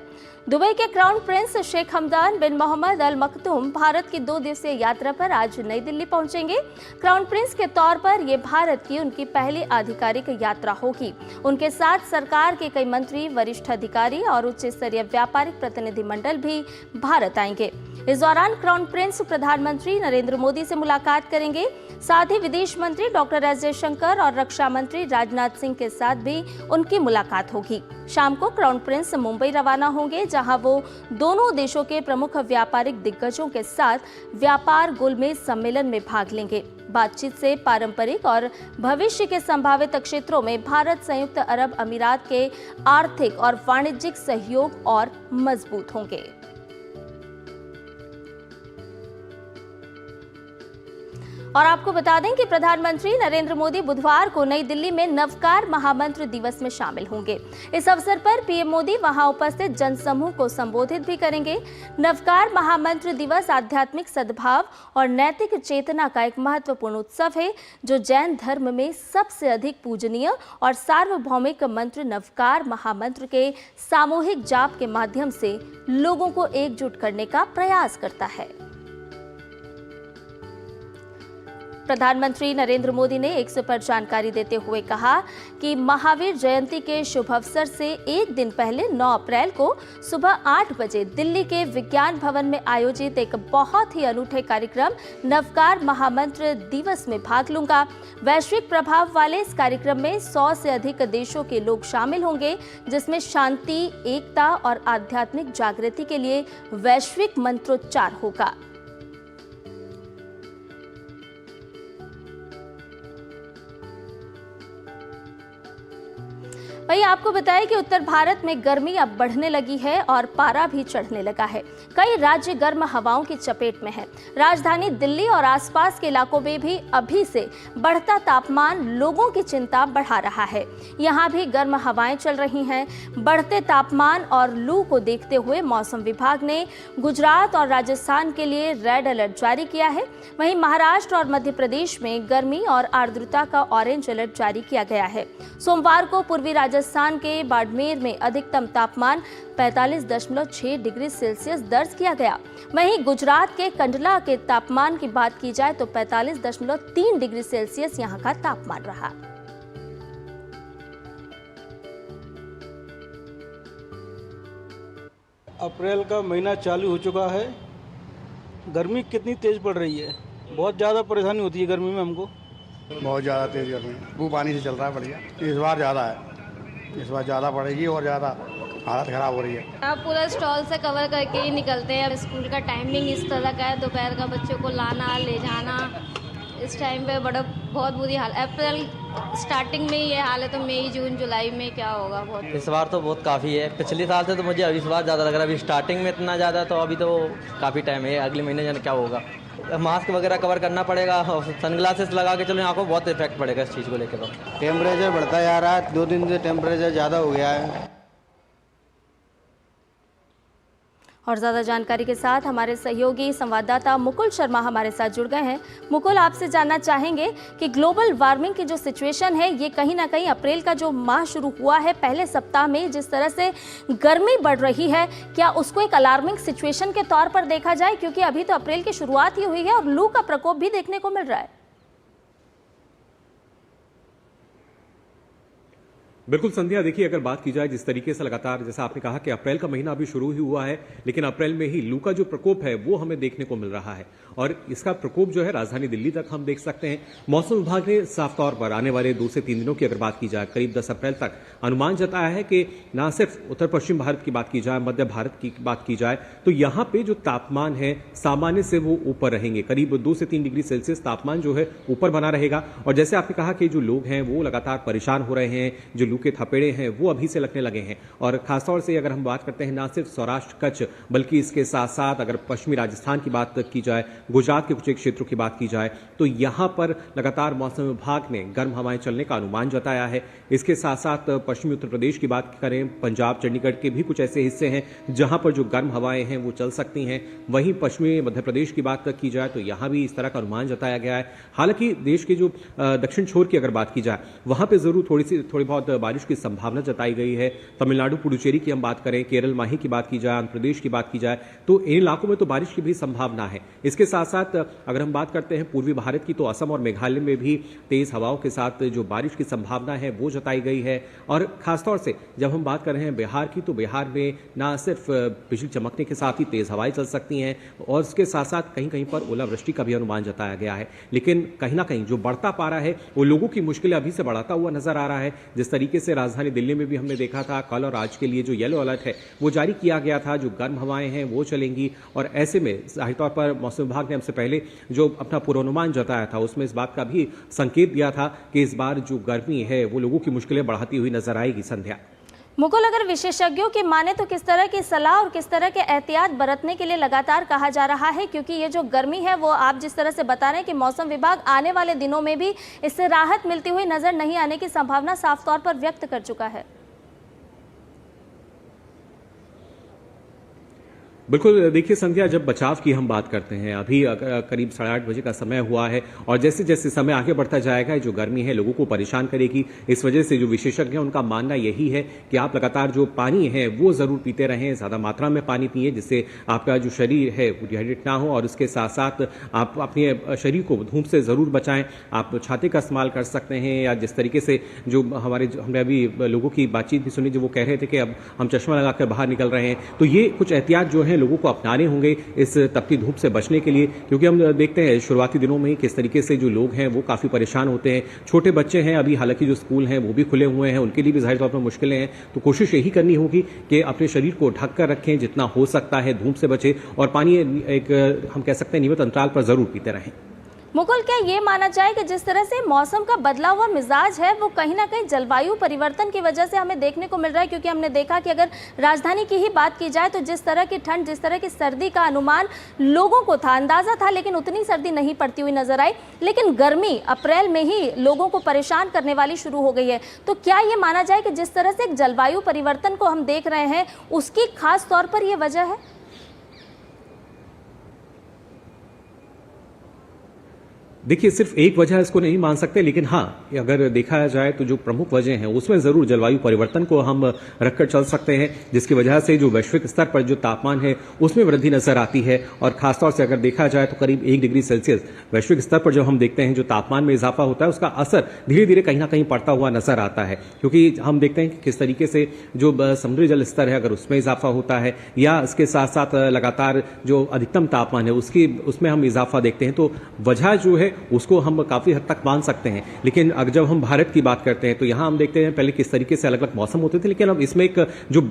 दुबई के क्राउन प्रिंस शेख हमदान बिन मोहम्मद अल मखदूम भारत की 2 दिवसीय यात्रा पर आज नई दिल्ली पहुंचेंगे। क्राउन प्रिंस के तौर पर ये भारत की उनकी पहली आधिकारिक यात्रा होगी। उनके साथ सरकार के कई मंत्री, वरिष्ठ अधिकारी और उच्च स्तरीय व्यापारिक प्रतिनिधिमंडल भी भारत आएंगे। इस दौरान क्राउन प्रिंस प्रधानमंत्री नरेंद्र मोदी से मुलाकात करेंगे। साथ ही विदेश मंत्री डॉक्टर एस जयशंकर और रक्षा मंत्री राजनाथ सिंह के साथ भी उनकी मुलाकात होगी। शाम को क्राउन प्रिंस मुंबई रवाना होंगे, जहां वो दोनों देशों के प्रमुख व्यापारिक दिग्गजों के साथ व्यापार गोलमेज सम्मेलन में भाग लेंगे। बातचीत से पारंपरिक और भविष्य के संभावित क्षेत्रों में भारत संयुक्त अरब अमीरात के आर्थिक और वाणिज्यिक सहयोग और मजबूत होंगे। और आपको बता दें कि प्रधानमंत्री नरेंद्र मोदी बुधवार को नई दिल्ली में नवकार महामंत्र दिवस में शामिल होंगे। इस अवसर पर पीएम मोदी वहां उपस्थित जनसमूह को संबोधित भी करेंगे। नवकार महामंत्र दिवस आध्यात्मिक सद्भाव और नैतिक चेतना का एक महत्वपूर्ण उत्सव है, जो जैन धर्म में सबसे अधिक पूजनीय और सार्वभौमिक मंत्र नवकार महामंत्र के सामूहिक जाप के माध्यम से लोगों को एकजुट करने का प्रयास करता है। प्रधानमंत्री नरेंद्र मोदी ने एक्स पर जानकारी देते हुए कहा कि महावीर जयंती के शुभ अवसर से एक दिन पहले 9 अप्रैल को सुबह 8 बजे दिल्ली के विज्ञान भवन में आयोजित एक बहुत ही अनूठे कार्यक्रम नवकार महामंत्र दिवस में भाग लूंगा। वैश्विक प्रभाव वाले इस कार्यक्रम में 100 से अधिक देशों के लोग शामिल होंगे, जिसमें शांति, एकता और आध्यात्मिक जागृति के लिए वैश्विक मंत्रोच्चार होगा। वहीं आपको बताएं कि उत्तर भारत में गर्मी अब बढ़ने लगी है और पारा भी चढ़ने लगा है। कई राज्य गर्म हवाओं की चपेट में है। राजधानी दिल्ली और आसपास के इलाकों में भी अभी से बढ़ता तापमान लोगों की चिंता बढ़ा रहा है। यहाँ भी गर्म हवाएं चल रही हैं। बढ़ते तापमान और लू को देखते हुए मौसम विभाग ने गुजरात और राजस्थान के लिए रेड अलर्ट जारी किया है। वहीं महाराष्ट्र और मध्य प्रदेश में गर्मी और आर्द्रता का ऑरेंज अलर्ट जारी किया गया है। सोमवार को पूर्वी राजस्थान के बाड़मेर में अधिकतम तापमान 45.6 डिग्री सेल्सियस दर्ज किया गया। वहीं गुजरात के कंडला के तापमान की बात की जाए तो 45.3 डिग्री सेल्सियस यहां का तापमान रहा। अप्रैल का महीना चालू हो चुका है। गर्मी कितनी तेज पड़ रही है, बहुत ज़्यादा परेशानी होती है गर्मी में हमको। बहुत ज़्यादा तेज़ गर्मी, वो पानी से चल रहा है बढ़िया। इस बार ज़्यादा है, इस बार ज़्यादा पड़ेगी और ज़्यादा हालत ख़राब हो रही है। आप पूरा स्टॉल से कवर करके ही निकलते हैं। स्कूल का टाइमिंग इस तरह का है, दोपहर का बच्चों को लाना ले जाना, इस टाइम पे बहुत बुरी हाल। अप्रैल स्टार्टिंग में ये हाल है तो मई जून जुलाई में क्या होगा। बहुत इस बार तो बहुत काफ़ी है। पिछले साल से तो मुझे अभी इस बार ज़्यादा लग रहा है। अभी स्टार्टिंग में इतना ज़्यादा, तो अभी तो काफ़ी टाइम है, अगले महीने जाने क्या होगा। मास्क वगैरह कवर करना पड़ेगा और सनग्लासेस लगा के चलो, आंखों को बहुत इफेक्ट पड़ेगा इस चीज़ को लेकर। तो टेम्परेचर बढ़ता जा रहा है, 2 दिन से टेम्परेचर ज़्यादा हो गया है। और ज़्यादा जानकारी के साथ हमारे सहयोगी संवाददाता मुकुल शर्मा हमारे साथ जुड़ गए हैं। मुकुल, आपसे जानना चाहेंगे कि ग्लोबल वार्मिंग की जो सिचुएशन है, ये कहीं ना कहीं अप्रैल का जो माह शुरू हुआ है, पहले सप्ताह में जिस तरह से गर्मी बढ़ रही है, क्या उसको एक अलार्मिंग सिचुएशन के तौर पर देखा जाए? क्योंकि अभी तो अप्रैल की शुरुआत ही हुई है और लू का प्रकोप भी देखने को मिल रहा है। बिल्कुल संध्या, देखिए अगर बात की जाए जिस तरीके से लगातार, जैसा आपने कहा कि अप्रैल का महीना अभी शुरू ही हुआ है, लेकिन अप्रैल में ही लू का जो प्रकोप है वो हमें देखने को मिल रहा है और इसका प्रकोप जो है राजधानी दिल्ली तक हम देख सकते हैं। मौसम विभाग ने साफ तौर पर आने वाले 2 से 3 दिनों की अगर बात की जाए, करीब 10 अप्रैल तक अनुमान जताया है कि न सिर्फ उत्तर पश्चिम भारत की बात की जाए, मध्य भारत की बात की जाए, तो यहाँ पे जो तापमान है सामान्य से वो ऊपर रहेंगे। करीब 2 से 3 डिग्री सेल्सियस तापमान जो है ऊपर बना रहेगा। और जैसे आपने कहा कि जो लोग हैं वो लगातार परेशान हो रहे हैं, जो लू के थपेड़े हैं वो अभी से लगने लगे हैं। और खासतौर से अगर हम बात करते हैं न सिर्फ सौराष्ट्र कच्छ, बल्कि इसके साथ साथ अगर पश्चिमी राजस्थान की बात की जाए, गुजरात के कुछ एक क्षेत्रों की बात की जाए, तो यहां पर लगातार मौसम विभाग ने गर्म हवाएं चलने का अनुमान जताया है। इसके साथ साथ पश्चिमी उत्तर प्रदेश की बात करें, पंजाब, चंडीगढ़ के भी कुछ ऐसे हिस्से हैं जहां पर जो गर्म हवाएं हैं वो चल सकती हैं। वहीं पश्चिमी मध्य प्रदेश की बात की जाए तो यहां भी इस तरह का अनुमान जताया गया है। हालांकि देश के जो दक्षिण छोर की अगर बात की जाए, वहां पर जरूर थोड़ी बहुत बारिश की संभावना जताई गई है। तमिलनाडु, पुडुचेरी की हम बात करें, केरल, माही की बात की जाए, आंध्र प्रदेश की बात की जाए, तो इन इलाकों में तो बारिश की भी संभावना है। इसके साथ साथ अगर हम बात करते हैं पूर्वी भारत की, तो असम और मेघालय में भी तेज हवाओं के साथ जो बारिश की संभावना है वो जताई गई है। और खासतौर से जब हम बात कर रहे हैं बिहार की, तो बिहार में न सिर्फ बिजली चमकने के साथ ही तेज हवाएं चल सकती हैं और उसके साथ साथ कहीं कहीं पर ओलावृष्टि का भी अनुमान जताया गया है। लेकिन कहीं ना कहीं जो बढ़ता पारा है वो लोगों की मुश्किलें अभी से बढ़ाता हुआ नजर आ रहा है। जिस तरीके से राजधानी दिल्ली में भी हमने देखा था, कल और आज के लिए जो येलो अलर्ट है वो जारी किया गया था। जो गर्म हवाएं हैं वो चलेंगी और ऐसे में जाहिर तौर पर मौसम विभाग ने हमसे पहले जो अपना पूर्वानुमान जताया था उसमें इस बात का भी संकेत दिया था कि इस बार जो गर्मी है वो लोगों की मुश्किलें बढ़ाती हुई नजर आएगी। संध्या, मुकुल, अगर विशेषज्ञों की माने तो किस तरह की सलाह और किस तरह के एहतियात बरतने के लिए लगातार कहा जा रहा है? क्योंकि ये जो गर्मी है वो आप जिस तरह से बता रहे हैं कि मौसम विभाग आने वाले दिनों में भी इससे राहत मिलती हुई नजर नहीं आने की संभावना साफ तौर पर व्यक्त कर चुका है। बिल्कुल, देखिए संध्या, जब बचाव की हम बात करते हैं, अभी करीब 8:30 बजे का समय हुआ है और जैसे जैसे समय आगे बढ़ता जाएगा, जो गर्मी है लोगों को परेशान करेगी। इस वजह से जो विशेषज्ञ हैं उनका मानना यही है कि आप लगातार जो पानी है वो जरूर पीते रहें, ज़्यादा मात्रा में पानी पिए, जिससे आपका जो शरीर है वो डिहाइड्रेट ना हो। और उसके साथ साथ आप अपने शरीर को धूप से ज़रूर बचाएं। आप छाते का इस्तेमाल कर सकते हैं, या जिस तरीके से जो हमने अभी लोगों की बातचीत भी सुनी, जो वो कह रहे थे कि अब हम चश्मा लगाकर बाहर निकल रहे हैं, तो ये कुछ एहतियात जो है लोगों को अपनाने होंगे इस तपती धूप से बचने के लिए। क्योंकि हम देखते हैं शुरुआती दिनों में किस तरीके से जो लोग हैं वो काफ़ी परेशान होते हैं। छोटे बच्चे हैं अभी, हालांकि जो स्कूल हैं वो भी खुले हुए हैं, उनके लिए भी जाहिर तौर पर मुश्किलें हैं। तो कोशिश यही करनी होगी कि अपने शरीर को ढक कर रखें, जितना हो सकता है धूप से बचें, और पानी एक हम कह सकते हैं नियमित अंतराल पर जरूर पीते रहें। मुकुल, क्या ये माना जाए कि जिस तरह से मौसम का बदला हुआ मिजाज है वो कहीं ना कहीं जलवायु परिवर्तन की वजह से हमें देखने को मिल रहा है? क्योंकि हमने देखा कि अगर राजधानी की ही बात की जाए तो जिस तरह की ठंड, जिस तरह की सर्दी का अनुमान लोगों को था, अंदाजा था, लेकिन उतनी सर्दी नहीं पड़ती हुई नजर आई। लेकिन गर्मी अप्रैल में ही लोगों को परेशान करने वाली शुरू हो गई है। तो क्या ये माना जाए कि जिस तरह से एक जलवायु परिवर्तन को हम देख रहे हैं उसकी खास तौर पर यह वजह है? देखिए, सिर्फ एक वजह इसको नहीं मान सकते, लेकिन हाँ, अगर देखा जाए तो जो प्रमुख वजह हैं उसमें जरूर जलवायु परिवर्तन को हम रखकर चल सकते हैं, जिसकी वजह से जो वैश्विक स्तर पर जो तापमान है उसमें वृद्धि नजर आती है। और खासतौर से अगर देखा जाए तो करीब 1 डिग्री सेल्सियस वैश्विक स्तर पर जब हम देखते हैं जो तापमान में इजाफा होता है, उसका असर धीरे धीरे कहीं ना कहीं पड़ता हुआ नजर आता है। क्योंकि हम देखते हैं कि किस तरीके से जो समुद्री जल स्तर है अगर उसमें इजाफा होता है, या इसके साथ साथ लगातार जो अधिकतम तापमान है उसमें हम इजाफा देखते हैं, तो वजह जो है उसको हम काफी हद तक मान सकते हैं। लेकिन अगर जब हम भारत की बात करते हैं तो यहां हम देखते हैं पहले किस तरीके से अलग अलग मौसम होते थे, लेकिन अब इसमें एक जो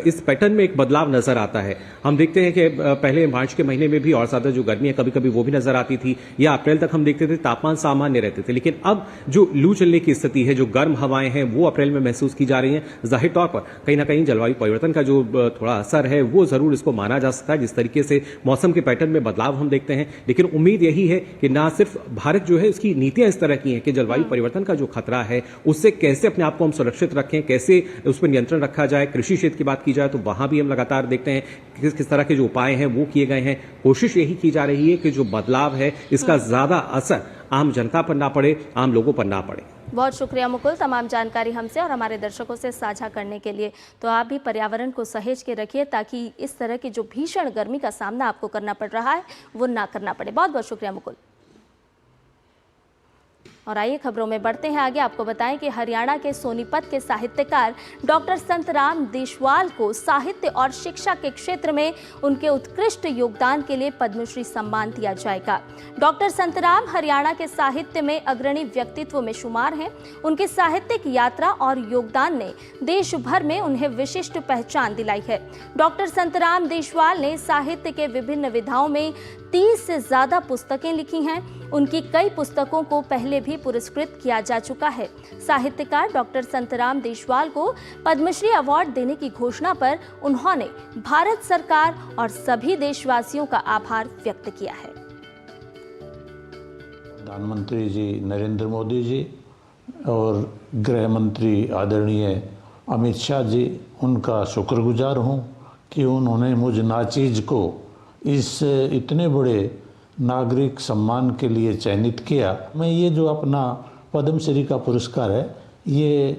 इस पैटर्न में एक बदलाव नजर आता है। हम देखते हैं कि पहले मार्च के महीने में भी और ज्यादा जो गर्मी है कभी कभी वो भी नजर आती थी, या अप्रैल तक हम देखते थे तापमान सामान्य रहते थे। लेकिन अब जो लू चलने की स्थिति है, जो गर्म हवाएं हैं वो अप्रैल में महसूस की जा रही हैं। जाहिर तौर पर कहीं ना कहीं जलवायु परिवर्तन का जो थोड़ा असर है वो जरूर इसको माना जा सकता है, जिस तरीके से मौसम के पैटर्न में बदलाव हम देखते हैं। लेकिन उम्मीद यही है कि ना सिर्फ भारत जो है इसकी नीतियां इस तरह की हैं कि जलवायु परिवर्तन का जो खतरा है उससे कैसे अपने आप को हम सुरक्षित रखें, कैसे उस पर नियंत्रण रखा जाए। कृषि क्षेत्र की बात की जाए तो वहां भी हम लगातार देखते हैं किस तरह के जो उपाय हैं वो किए गए हैं। कोशिश यही की जा रही है कि जो बदलाव है इसका ज्यादा असर आम जनता पर ना पड़े, आम लोगों पर ना पड़े। बहुत शुक्रिया मुकुल, तमाम जानकारी हमसे और हमारे दर्शकों से साझा करने के लिए। तो आप भी पर्यावरण को सहेज के रखिए ताकि इस तरह की जो भीषण गर्मी का सामना आपको करना पड़ रहा है वो ना करना पड़े। बहुत बहुत शुक्रिया मुकुल। और आइए खबरों में बढ़ते हैं आगे। आपको बताएं कि हरियाणा के सोनीपत के साहित्यकार डॉक्टर संतराम देशवाल को साहित्य और शिक्षा के क्षेत्र में उनके उत्कृष्ट योगदान के लिए पद्मश्री सम्मान दिया जाएगा। डॉक्टर संतराम हरियाणा के साहित्य में अग्रणी व्यक्तित्व में शुमार हैं। उनकी साहित्यिक यात्रा और योगदान ने देश भर में उन्हें विशिष्ट पहचान दिलाई है। डॉक्टर संतराम देशवाल ने साहित्य के विभिन्न विधाओं में 30 से ज्यादा पुस्तकें लिखी हैं। उनकी कई पुस्तकों को पहले भी पुरस्कृत किया जा चुका है। साहित्यकार डॉक्टर संतराम देशवाल को पद्मश्री अवार्ड देने की घोषणा पर उन्होंने भारत सरकार और सभी देशवासियों का आभार व्यक्त किया है। प्रधानमंत्री जी नरेंद्र मोदी जी और गृह मंत्री आदरणीय अमित शाह जी, उनका शुक्रगुजार हूँ कि उन्होंने मुझ नाचीज को इस इतने बड़े नागरिक सम्मान के लिए चयनित किया। मैं ये जो अपना पद्मश्री का पुरस्कार है ये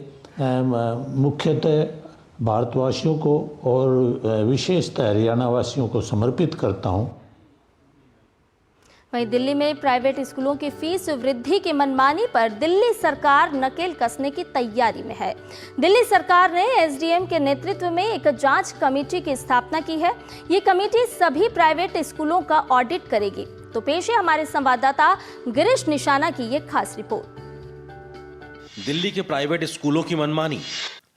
मुख्यतः भारतवासियों को और विशेषतः हरियाणा वासियों को समर्पित करता हूँ। वहीं दिल्ली में प्राइवेट स्कूलों की फीस वृद्धि की मनमानी पर दिल्ली सरकार नकेल कसने की तैयारी में है। दिल्ली सरकार ने एसडीएम के नेतृत्व में एक जांच कमेटी की स्थापना की है। ये कमेटी सभी प्राइवेट स्कूलों का ऑडिट करेगी। तो पेश है हमारे संवाददाता गिरीश निशाना की ये खास रिपोर्ट। दिल्ली के प्राइवेट स्कूलों की मनमानी,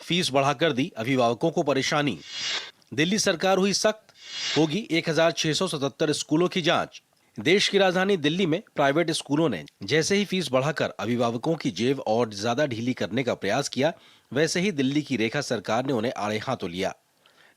फीस बढ़ाकर दी अभिभावकों को परेशानी। दिल्ली सरकार हुई सख्त, होगी 1677 स्कूलों की जांच। देश की राजधानी दिल्ली में प्राइवेट स्कूलों ने जैसे ही फीस बढ़ाकर अभिभावकों की जेब और ज्यादा ढीली करने का प्रयास किया, वैसे ही दिल्ली की रेखा सरकार ने उन्हें आड़े हाथों लिया।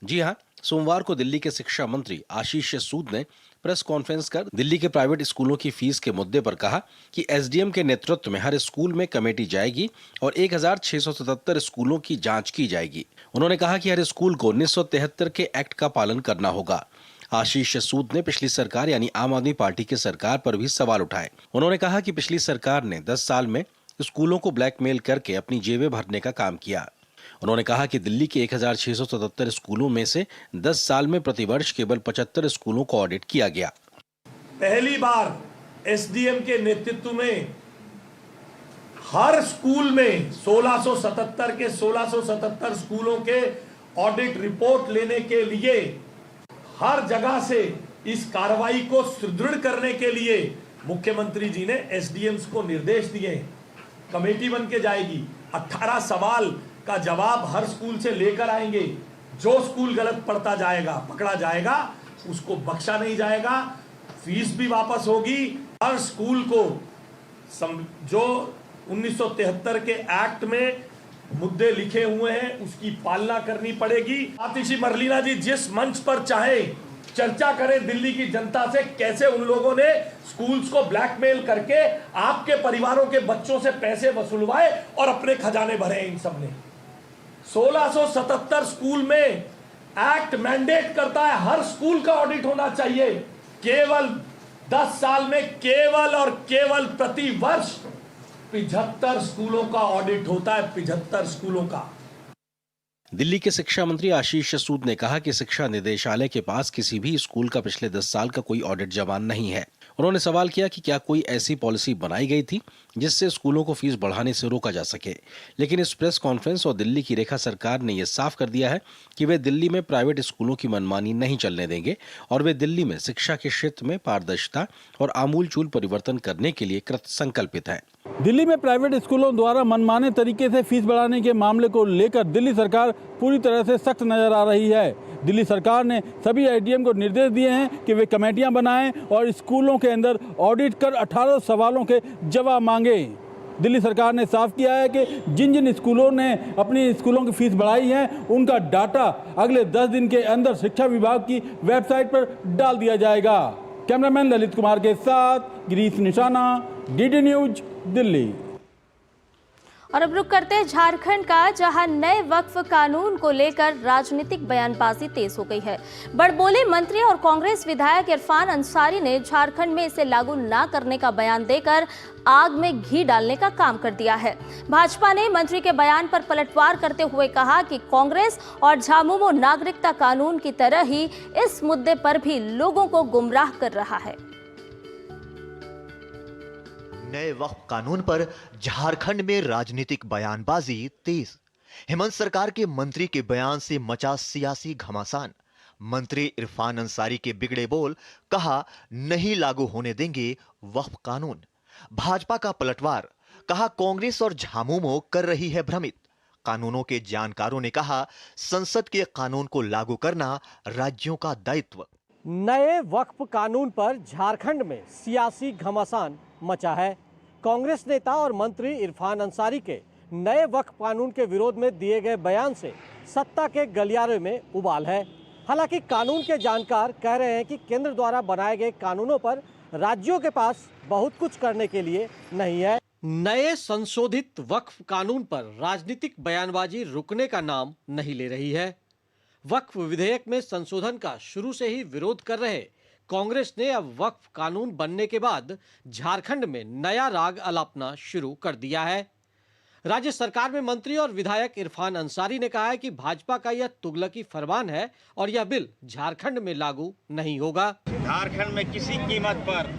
जी हां, सोमवार को दिल्ली के शिक्षा मंत्री आशीष सूद ने प्रेस कॉन्फ्रेंस कर दिल्ली के प्राइवेट स्कूलों की फीस के मुद्दे पर कहा कि एसडीएम के नेतृत्व में हर स्कूल में कमेटी जाएगी और 1677 स्कूलों की जांच की जाएगी। उन्होंने कहा कि हर स्कूल को 1973 के एक्ट का पालन करना होगा। आशीष सूद ने पिछली सरकार यानी आम आदमी पार्टी की सरकार पर भी सवाल उठाए। उन्होंने कहा कि पिछली सरकार ने 10 साल में स्कूलों को ब्लैकमेल करके अपनी जेबें भरने का काम किया। उन्होंने कहा कि दिल्ली के 1677 स्कूलों में से 10 साल में प्रतिवर्ष केवल 75 स्कूलों को ऑडिट किया गया। पहली बार एसडीएम के नेतृत्व में हर स्कूल में 1677 स्कूलों के ऑडिट रिपोर्ट लेने के लिए हर जगह से इस कार्रवाई को सुदृढ़ करने के लिए मुख्यमंत्री जी ने एसडीएम्स को निर्देश दिए। कमेटी बन के जाएगी, 18 सवाल का जवाब हर स्कूल से लेकर आएंगे। जो स्कूल गलत पढ़ता जाएगा, पकड़ा जाएगा, उसको बख्शा नहीं जाएगा, फीस भी वापस होगी। हर स्कूल को जो 1973 के एक्ट में मुद्दे लिखे हुए हैं उसकी पालना करनी पड़ेगी। आतिशी मरलीना जी जिस मंच पर चाहे चर्चा करें दिल्ली की जनता से, कैसे उन लोगों ने स्कूल्स को ब्लैकमेल करके आपके परिवारों के बच्चों से पैसे वसूलवाए और अपने खजाने भरे। इन सब ने 1677 स्कूल में एक्ट मैंडेट करता है हर स्कूल का ऑडिट होना चाहिए। केवल 10 साल में केवल और केवल प्रति वर्ष 75 स्कूलों का ऑडिट होता है, 75 स्कूलों का। दिल्ली के शिक्षा मंत्री आशीष सूद ने कहा कि शिक्षा निदेशालय के पास किसी भी स्कूल का पिछले 10 साल का कोई ऑडिट जमा नहीं है। उन्होंने सवाल किया कि क्या कोई ऐसी पॉलिसी बनाई गई थी जिससे स्कूलों को फीस बढ़ाने से रोका जा सके, लेकिन इस प्रेस कॉन्फ्रेंस और दिल्ली की रेखा सरकार ने यह साफ कर दिया है कि वे दिल्ली में प्राइवेट स्कूलों की मनमानी नहीं चलने देंगे और वे दिल्ली में शिक्षा के क्षेत्र में पारदर्शिता और आमूलचूल परिवर्तन करने के लिए कृत संकल्पित है। दिल्ली में प्राइवेट स्कूलों द्वारा मनमाने तरीके से फीस बढ़ाने के मामले को लेकर दिल्ली सरकार पूरी तरह से सख्त नजर आ रही है। दिल्ली सरकार ने सभी आईडीएम को निर्देश दिए हैं कि वे कमेटियां बनाएं और स्कूलों के अंदर ऑडिट कर 18 सवालों के जवाब मांगे। दिल्ली सरकार ने साफ किया है कि जिन जिन स्कूलों ने अपनी स्कूलों की फीस बढ़ाई है उनका डाटा अगले 10 दिन के अंदर शिक्षा विभाग की वेबसाइट पर डाल दिया जाएगा। कैमरामैन ललित कुमार के साथ गिरीश निशाना, डीडी न्यूज, दिल्ली। और अब रुक करते हैं झारखंड का, जहां नए वक्फ कानून को लेकर राजनीतिक बयानबाजी तेज हो गई है। बड़बोले मंत्री और कांग्रेस विधायक इरफान अंसारी ने झारखंड में इसे लागू ना करने का बयान देकर आग में घी डालने का काम कर दिया है। भाजपा ने मंत्री के बयान पर पलटवार करते हुए कहा कि कांग्रेस और झामुमो नागरिकता कानून की तरह ही इस मुद्दे पर भी लोगों को गुमराह कर रहा है। नए वक्फ कानून पर झारखंड में राजनीतिक बयानबाजी तेज। हेमंत सरकार के मंत्री के बयान से मचा सियासी घमासान। मंत्री इरफान अंसारी के बिगड़े बोल, कहा नहीं लागू होने देंगे वक्फ कानून। भाजपा का पलटवार, कहा कांग्रेस और झामुमो कर रही है भ्रमित। कानूनों के जानकारों ने कहा संसद के कानून को लागू करना राज्यों का दायित्व। नए वक्फ कानून पर झारखंड में सियासी घमासान मचा है। कांग्रेस नेता और मंत्री इरफान अंसारी के नए वक्फ कानून के विरोध में दिए गए बयान से सत्ता के गलियारे में उबाल है। हालांकि कानून के जानकार कह रहे हैं कि केंद्र द्वारा बनाए गए कानूनों पर राज्यों के पास बहुत कुछ करने के लिए नहीं है। नए संशोधित वक्फ कानून पर राजनीतिक बयानबाजी रुकने का नाम नहीं ले रही है। वक्फ विधेयक में संशोधन का शुरू से ही विरोध कर रहे कांग्रेस ने अब वक्फ कानून बनने के बाद झारखंड में नया राग अलापना शुरू कर दिया है। राज्य सरकार में मंत्री और विधायक इरफान अंसारी ने कहा है कि भाजपा का यह तुगलकी फरमान है और यह बिल झारखंड में लागू नहीं होगा। झारखंड में किसी कीमत पर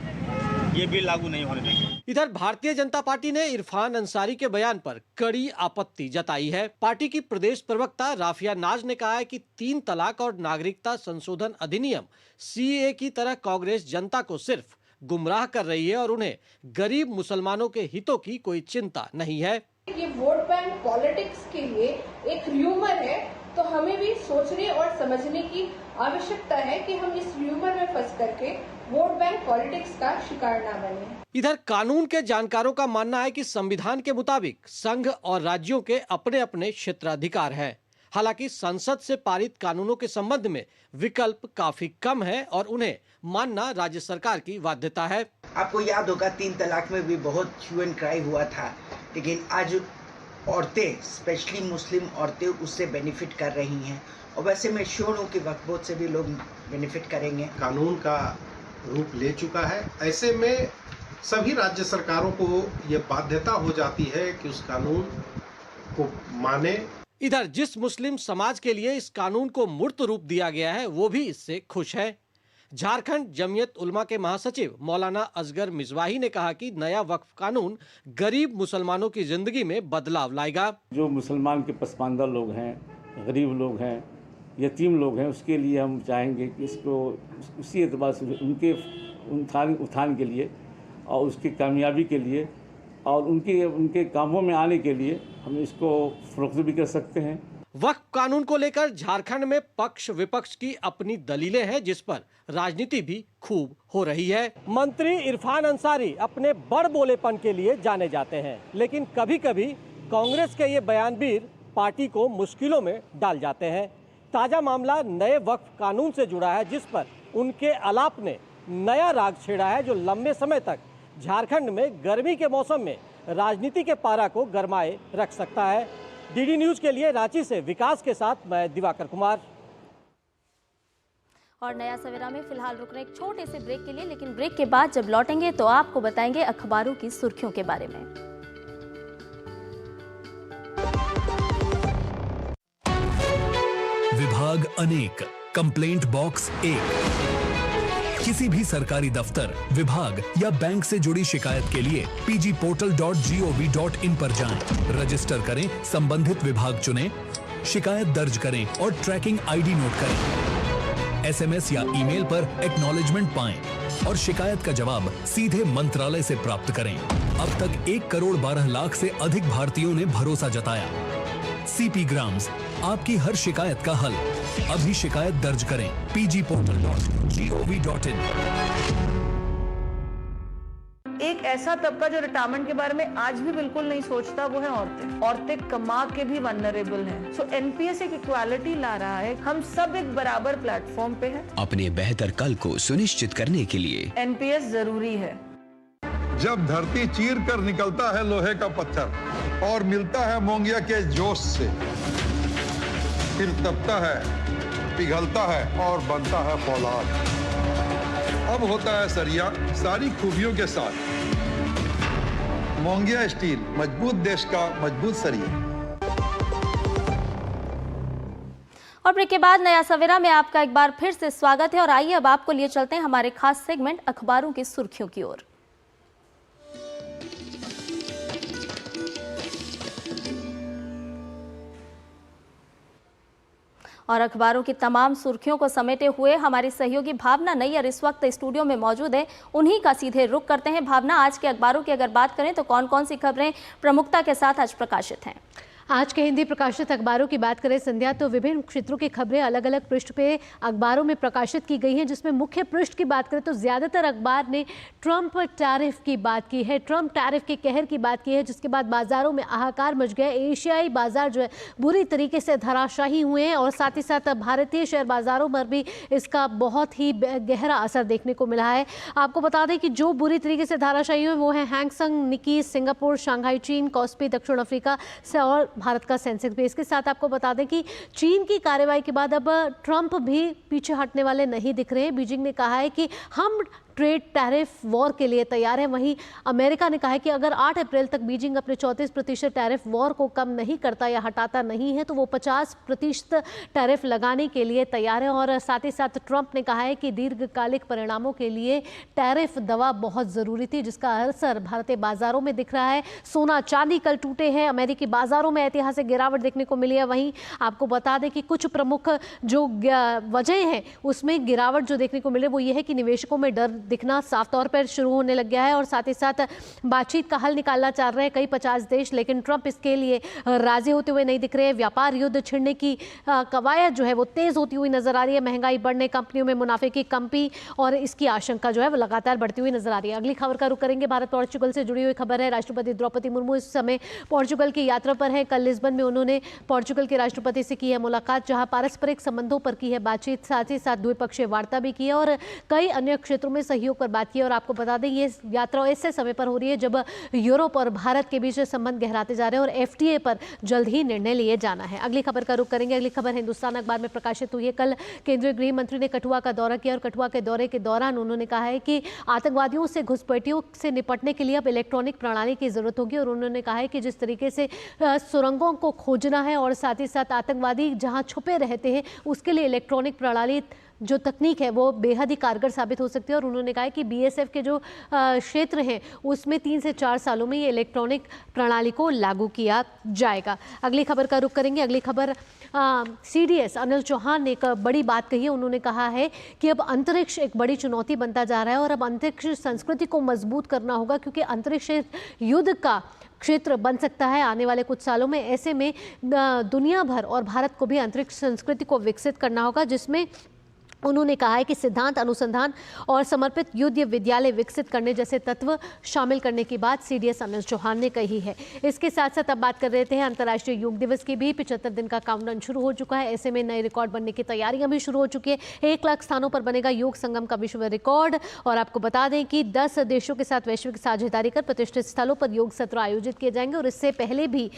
यह बिल लागू नहीं होने देंगे। इधर भारतीय जनता पार्टी ने इरफान अंसारी के बयान पर कड़ी आपत्ति जताई है। पार्टी की प्रदेश प्रवक्ता राफिया नाज ने कहा है कि 3 तलाक और नागरिकता संशोधन अधिनियम सीएए की तरह कांग्रेस जनता को सिर्फ गुमराह कर रही है और उन्हें गरीब मुसलमानों के हितों की कोई चिंता नहीं है। ये वोट बैंक पॉलिटिक्स के लिए एक र्यूमर है, तो हमें भी सोचने और समझने की आवश्यकता है कि हम इस र्यूमर में फंस करके वोट बैंक पॉलिटिक्स का शिकार ना बने। इधर कानून के जानकारों का मानना है कि संविधान के मुताबिक संघ और राज्यों के अपने अपने क्षेत्राधिकार है। हालांकि संसद से पारित कानूनों के संबंध में विकल्प काफी कम है और उन्हें मानना राज्य सरकार की बाध्यता है। आपको याद होगा 3 तलाक में भी बहुत ह्यू एंड क्राई हुआ था, लेकिन आज औरतें, स्पेशली मुस्लिम औरतें, उससे बेनिफिट कर रही हैं और वैसे मैं श्योर हूँ कि वक्फ बोर्ड से भी लोग बेनिफिट करेंगे। कानून का रूप ले चुका है, ऐसे में सभी राज्य सरकारों को ये बाध्यता हो जाती है कि उस कानून को माने। इधर जिस मुस्लिम समाज के लिए इस कानून को मूर्त रूप दिया गया है वो भी इससे खुश है। झारखंड जमीयत उलमा के महासचिव मौलाना असगर मिजवाही ने कहा कि नया वक्फ कानून गरीब मुसलमानों की जिंदगी में बदलाव लाएगा। जो मुसलमान के पसमानदा लोग हैं, गरीब लोग हैं, यतीम लोग हैं, उसके लिए हम चाहेंगे कि इसको उसी एतबार से उनके उत्थान के लिए और उसकी कामयाबी के लिए और उनके कामों में आने के लिए हम इसको फरोख्त भी कर सकते हैं। वक्फ कानून को लेकर झारखंड में पक्ष विपक्ष की अपनी दलीलें हैं, जिस पर राजनीति भी खूब हो रही है। मंत्री इरफान अंसारी अपने बड़ बोलेपन के लिए जाने जाते हैं, लेकिन कभी कभी कांग्रेस के ये बयानबीर पार्टी को मुश्किलों में डाल जाते हैं। ताजा मामला नए वक्फ कानून से जुड़ा है, जिस पर उनके आलाप ने नया राग छेड़ा है, जो लंबे समय तक झारखंड में गर्मी के मौसम में राजनीति के पारा को गरमाए रख सकता है। डीडी न्यूज के लिए रांची से विकास के साथ मैं दिवाकर कुमार। और नया सवेरा में फिलहाल रुक रहे एक छोटे से ब्रेक के लिए, लेकिन ब्रेक के बाद जब लौटेंगे तो आपको बताएंगे अखबारों की सुर्खियों के बारे में। विभाग अनेक, कंप्लेंट बॉक्स 1। किसी भी सरकारी दफ्तर, विभाग या बैंक से जुड़ी शिकायत के लिए pgportal.gov.in पर जाएं, रजिस्टर करें, संबंधित विभाग चुनें, शिकायत दर्ज करें और ट्रैकिंग आईडी नोट करें। एसएमएस या ईमेल पर एक्नॉलेजमेंट पाएं और शिकायत का जवाब सीधे मंत्रालय से प्राप्त करें। अब तक 1 करोड़ 12 लाख से अधिक भारतीयों ने भरोसा जताया। सीपी ग्राम्स, आपकी हर शिकायत का हल। अभी शिकायत दर्ज करें pgportal.gov.in। एक ऐसा तबका जो रिटायरमेंट के बारे में आज भी बिल्कुल नहीं सोचता, वो है औरतें। औरतें कमा के भी वल्नरेबल हैं। सो एनपीएस एक इक्वालिटी ला रहा है, हम सब एक बराबर प्लेटफॉर्म पे हैं। अपने बेहतर कल को सुनिश्चित करने के लिए एनपीएस जरूरी है। जब धरती चीर कर निकलता है लोहे का पत्थर और मिलता है मोंगिया के जोश से, फिर तपता है, पिघलता है और बनता है फौलाद। अब होता है सरिया सारी खूबियों के साथ। मोंगिया स्टील, मजबूत देश का मजबूत सरिया। और ब्रेक के बाद नया सवेरा में आपका एक बार फिर से स्वागत है। और आइए अब आपको लिए चलते हैं हमारे खास सेगमेंट अखबारों की सुर्खियों की ओर। और अखबारों की तमाम सुर्खियों को समेटे हुए हमारी सहयोगी भावना नैयर इस वक्त स्टूडियो में मौजूद है। उन्हीं का सीधे रुख करते हैं। भावना, आज के अखबारों की अगर बात करें तो कौन कौन सी खबरें प्रमुखता के साथ आज प्रकाशित हैं? आज के हिंदी प्रकाशित अखबारों की बात करें संध्या, तो विभिन्न क्षेत्रों की खबरें अलग अलग पृष्ठ पे अखबारों में प्रकाशित की गई हैं, जिसमें मुख्य पृष्ठ की बात करें तो ज़्यादातर अखबार ने ट्रंप टैरिफ की बात की है, ट्रंप टैरिफ के कहर की बात की है, जिसके बाद बाजारों में हाहाकार मच गया। एशियाई बाजार जो है बुरी तरीके से धराशायी हुए हैं और साथ ही साथ भारतीय शेयर बाजारों पर भी इसका बहुत ही गहरा असर देखने को मिला है। आपको बता दें कि जो बुरी तरीके से धराशायी हुए वो हैं हैंगसेंग, निकी, सिंगापुर, शंघाई चीन, कॉस्पी दक्षिण अफ्रीका से और भारत का सेंसेक्स भी। इसके साथ आपको बता दें कि चीन की कार्रवाई के बाद अब ट्रंप भी पीछे हटने वाले नहीं दिख रहे हैं। बीजिंग ने कहा है कि हम ट्रेड टैरिफ वॉर के लिए तैयार है। वहीं अमेरिका ने कहा है कि अगर 8 अप्रैल तक बीजिंग अपने 34% टैरिफ वॉर को कम नहीं करता या हटाता नहीं है तो वो 50% टैरिफ लगाने के लिए तैयार है। और साथ ही साथ ट्रंप ने कहा है कि दीर्घकालिक परिणामों के लिए टैरिफ दवा बहुत ज़रूरी थी, जिसका असर भारतीय बाजारों में दिख रहा है। सोना चांदी कल टूटे हैं, अमेरिकी बाजारों में ऐतिहासिक गिरावट देखने को मिली है। वहीं आपको बता दें कि कुछ प्रमुख जो वजह हैं उसमें गिरावट जो देखने को मिले वो ये है कि निवेशकों में डर दिखना साफ तौर पर शुरू होने लग गया है और साथ ही साथ बातचीत का हल निकालना चाह रहे हैं कई 50 देश, लेकिन ट्रंप इसके लिए राजी होते हुए नहीं दिख रहे हैं। व्यापार युद्ध छिड़ने की कवायद जो है वो तेज होती हुई नजर आ रही है। महंगाई बढ़ने, कंपनियों में मुनाफे की कमी और इसकी आशंका जो है वो लगातार बढ़ती हुई नजर आ रही है। अगली खबर का रुख करेंगे। भारत पोर्चुगल से जुड़ी हुई खबर है। राष्ट्रपति द्रौपदी मुर्मू इस समय पोर्चुगल की यात्रा पर है। कल लिस्बन में उन्होंने पोर्चुगल के राष्ट्रपति से की है मुलाकात, जहां पारस्परिक संबंधों पर की है बातचीत, साथ ही साथ द्विपक्षीय वार्ता भी की है और कई अन्य क्षेत्रों में सहयोग पर बात की और आपको बता दें ये यात्रा ऐसे समय पर हो रही है जब यूरोप और भारत के बीच संबंध गहराते जा रहे हैं और FTA पर जल्द ही निर्णय लिए जाना है। अगली खबर का रुख करेंगे। अगली खबर हिंदुस्तान अखबार में प्रकाशित हुई है। कल केंद्रीय गृह मंत्री ने कठुआ का दौरा किया और कठुआ के दौरे के दौरान उन्होंने कहा है कि आतंकवादियों से घुसपैठियों से निपटने के लिए अब इलेक्ट्रॉनिक प्रणाली की जरूरत होगी और उन्होंने कहा है कि जिस तरीके से सुरंगों को खोजना है और साथ ही साथ आतंकवादी जहां छुपे रहते हैं उसके लिए इलेक्ट्रॉनिक प्रणाली जो तकनीक है वो बेहद ही कारगर साबित हो सकती है और उन्होंने कहा है कि BSF के जो क्षेत्र हैं उसमें 3 से 4 सालों में ये इलेक्ट्रॉनिक प्रणाली को लागू किया जाएगा। अगली खबर का रुख करेंगे। अगली खबर CDS अनिल चौहान ने एक बड़ी बात कही है। उन्होंने कहा है कि अब अंतरिक्ष एक बड़ी चुनौती बनता जा रहा है और अब अंतरिक्ष संस्कृति को मजबूत करना होगा क्योंकि अंतरिक्ष युद्ध का क्षेत्र बन सकता है आने वाले कुछ सालों में। ऐसे में दुनिया भर और भारत को भी अंतरिक्ष संस्कृति को विकसित करना होगा जिसमें उन्होंने कहा है कि सिद्धांत अनुसंधान और समर्पित युद्ध विद्यालय विकसित करने जैसे तत्व शामिल करने की बात CDS अनिल चौहान ने कही है। इसके साथ साथ अब बात कर रहे थे अंतर्राष्ट्रीय योग दिवस की भी। 75 दिन का काउंटडाउन शुरू हो चुका है। ऐसे में नए रिकॉर्ड बनने की तैयारियां भी शुरू हो चुकी है। 1 लाख स्थानों पर बनेगा योग संगम का विश्व रिकॉर्ड और आपको बता दें कि 10 देशों के साथ वैश्विक साझेदारी कर प्रतिष्ठित स्थलों पर योग सत्र आयोजित किए जाएंगे और इससे पहले भी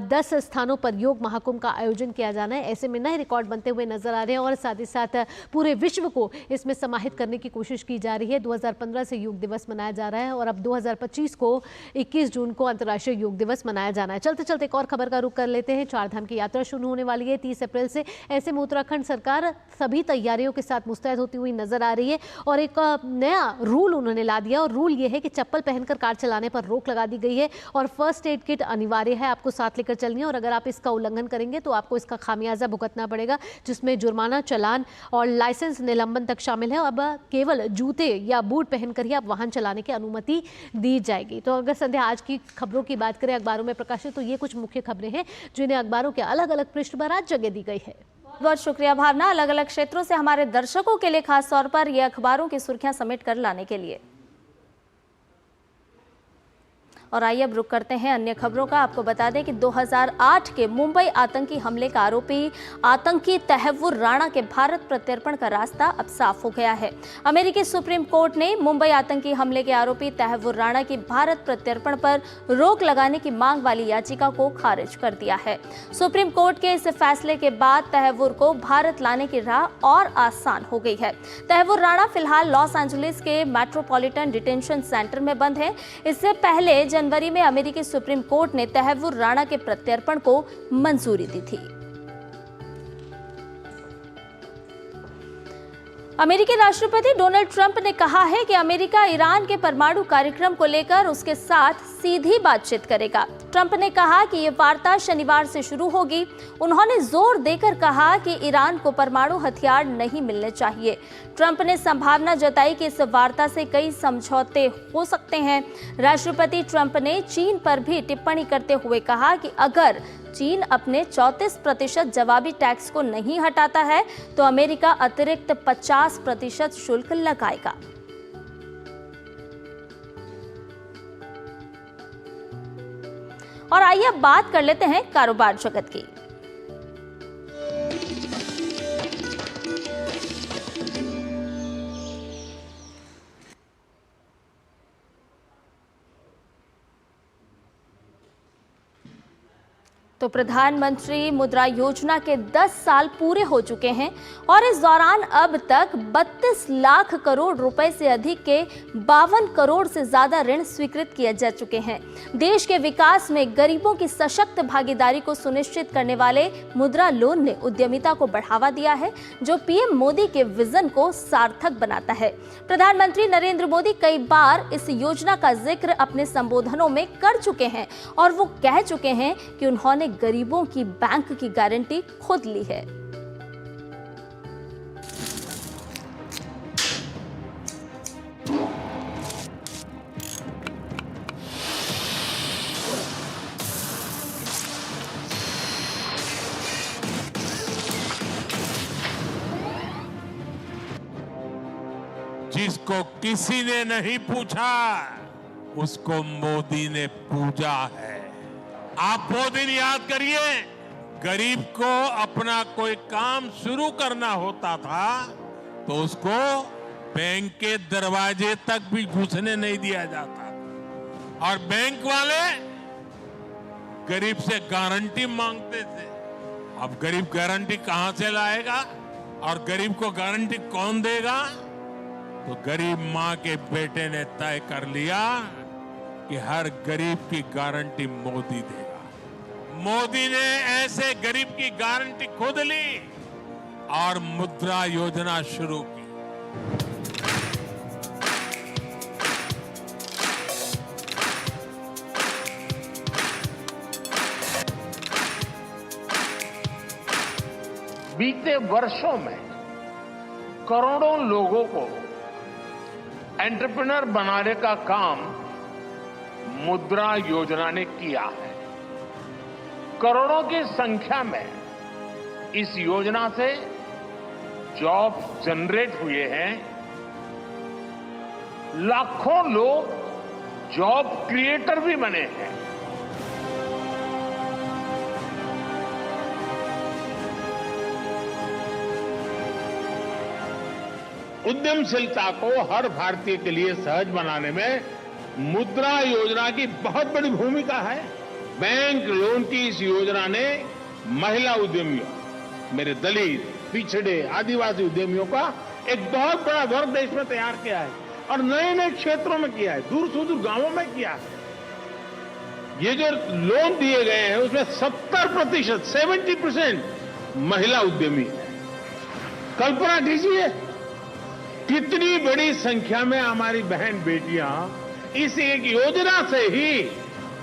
10 स्थानों पर योग महाकुंभ का आयोजन किया जाना है। ऐसे में नए रिकॉर्ड बनते हुए नजर आ रहे हैं और साथ ही साथ पूरे विश्व को इसमें समाहित करने की कोशिश की जा रही है। 2015 से योग दिवस मनाया जा रहा है और अब 2025 को 21 जून को अंतर्राष्ट्रीय योग दिवस मनाया जाना है। चलते चलते एक और खबर का रुख कर लेते हैं। 4 धाम की यात्रा शुरू होने वाली है 30 अप्रैल से। ऐसे में उत्तराखंड सरकार सभी तैयारियों के साथ मुस्तैद होती हुई नजर आ रही है और एक नया रूल उन्होंने ला दिया और रूल ये है कि चप्पल पहनकर कार चलाने पर रोक लगा दी गई है और फर्स्ट एड किट अनिवार्य है, आपको साथ लेकर चलनी है और अगर आप इसका उल्लंघन करेंगे तो आपको इसका खामियाजा भुगतना पड़ेगा जिसमें जुर्माना, चालान और लाइसेंस निलंबन तक शामिल है। अब केवल जूते या बूट पहनकर ही आप वाहन चलाने की अनुमति दी जाएगी। तो अगर संध्या आज की खबरों की बात करें अखबारों में प्रकाशित तो ये कुछ मुख्य खबरें हैं जिन्हें अखबारों के अलग अलग पृष्ठ पर आज जगह दी गई है। बहुत शुक्रिया भावना, अलग अलग क्षेत्रों से हमारे दर्शकों के लिए खास तौर पर ये अखबारों की सुर्खियां समेट कर लाने के लिए। और आइए अब रुक करते हैं अन्य खबरों का। आपको बता दें कि 2008 के मुंबई आतंकी हमले का आरोपी आतंकी तहव्वुर राणा के भारत प्रत्यर्पण का रास्ता अब साफ हो गया है। अमेरिकी सुप्रीम कोर्ट ने मुंबई आतंकी हमले के आरोपी तहव्वुर राणा की भारत प्रत्यर्पण पर रोक लगाने की मांग वाली याचिका को खारिज कर दिया है। सुप्रीम कोर्ट के इस फैसले के बाद तहव्वुर को भारत लाने की राह और आसान हो गई है। तहव्वुर राणा फिलहाल लॉस एंजलिस के मेट्रोपॉलिटन डिटेंशन सेंटर में बंद है। इससे पहले जनवरी में अमेरिकी सुप्रीम कोर्ट ने तहव्वुर राणा के प्रत्यर्पण को मंजूरी दी थी। अमेरिकी राष्ट्रपति डोनाल्ड ट्रंप ने कहा है कि अमेरिका ईरान के परमाणु कार्यक्रम को लेकर उसके साथ सीधी बातचीत करेगा। ट्रंप ने कहा कि ये वार्ता शनिवार से शुरू होगी। उन्होंने जोर देकर कहा कि ईरान को परमाणु हथियार नहीं मिलने चाहिए। ट्रंप ने संभावना जताई कि इस वार्ता से कई समझौते हो सकते हैं। राष्ट्रपति ट्रंप ने चीन पर भी टिप्पणी करते हुए कहा कि अगर चीन अपने 34% जवाबी टैक्स को नहीं हटाता है तो अमेरिका अतिरिक्त 50% शुल्क लगाएगा। और आइए अब बात कर लेते हैं कारोबार जगत की। तो प्रधानमंत्री मुद्रा योजना के 10 साल पूरे हो चुके हैं और इस दौरान अब तक 32 लाख करोड़ रुपए से अधिक के 52 करोड़ से ज्यादा ऋण स्वीकृत किए जा चुके हैं। देश के विकास में गरीबों की सशक्त भागीदारी को सुनिश्चित करने वाले मुद्रा लोन ने उद्यमिता को बढ़ावा दिया है, जो पीएम मोदी के विजन को सार्थक बनाता है। प्रधानमंत्री नरेंद्र मोदी कई बार इस योजना का जिक्र अपने संबोधनों में कर चुके हैं और वो कह चुके हैं कि उन्होंने गरीबों की बैंक की गारंटी खुद ली है। जिसको किसी ने नहीं पूछा उसको मोदी ने पूजा है। आप वो दिन याद करिए, गरीब को अपना कोई काम शुरू करना होता था तो उसको बैंक के दरवाजे तक भी घुसने नहीं दिया जाता और बैंक वाले गरीब से गारंटी मांगते थे। अब गरीब गारंटी कहां से लाएगा और गरीब को गारंटी कौन देगा? तो गरीब मां के बेटे ने तय कर लिया कि हर गरीब की गारंटी मोदी देगा। मोदी ने ऐसे गरीब की गारंटी खुद ली और मुद्रा योजना शुरू की। बीते वर्षों में करोड़ों लोगों को एंटरप्रेन्योर बनाने का काम मुद्रा योजना ने किया है। करोड़ों की संख्या में इस योजना से जॉब जनरेट हुए हैं। लाखों लोग जॉब क्रिएटर भी बने हैं। उद्यमशीलता को हर भारतीय के लिए सहज बनाने में मुद्रा योजना की बहुत बड़ी भूमिका है। बैंक लोन की इस योजना ने महिला उद्यमियों, मेरे दलित, पिछड़े, आदिवासी उद्यमियों का एक बहुत बड़ा वर्ग देश में तैयार किया है और नए नए क्षेत्रों में किया है, दूर सुदूर गांवों में किया है। ये जो लोन दिए गए हैं उसमें 70% महिला उद्यमी है। कल्पना कीजिए कितनी बड़ी संख्या में हमारी बहन बेटियां इस एक योजना से ही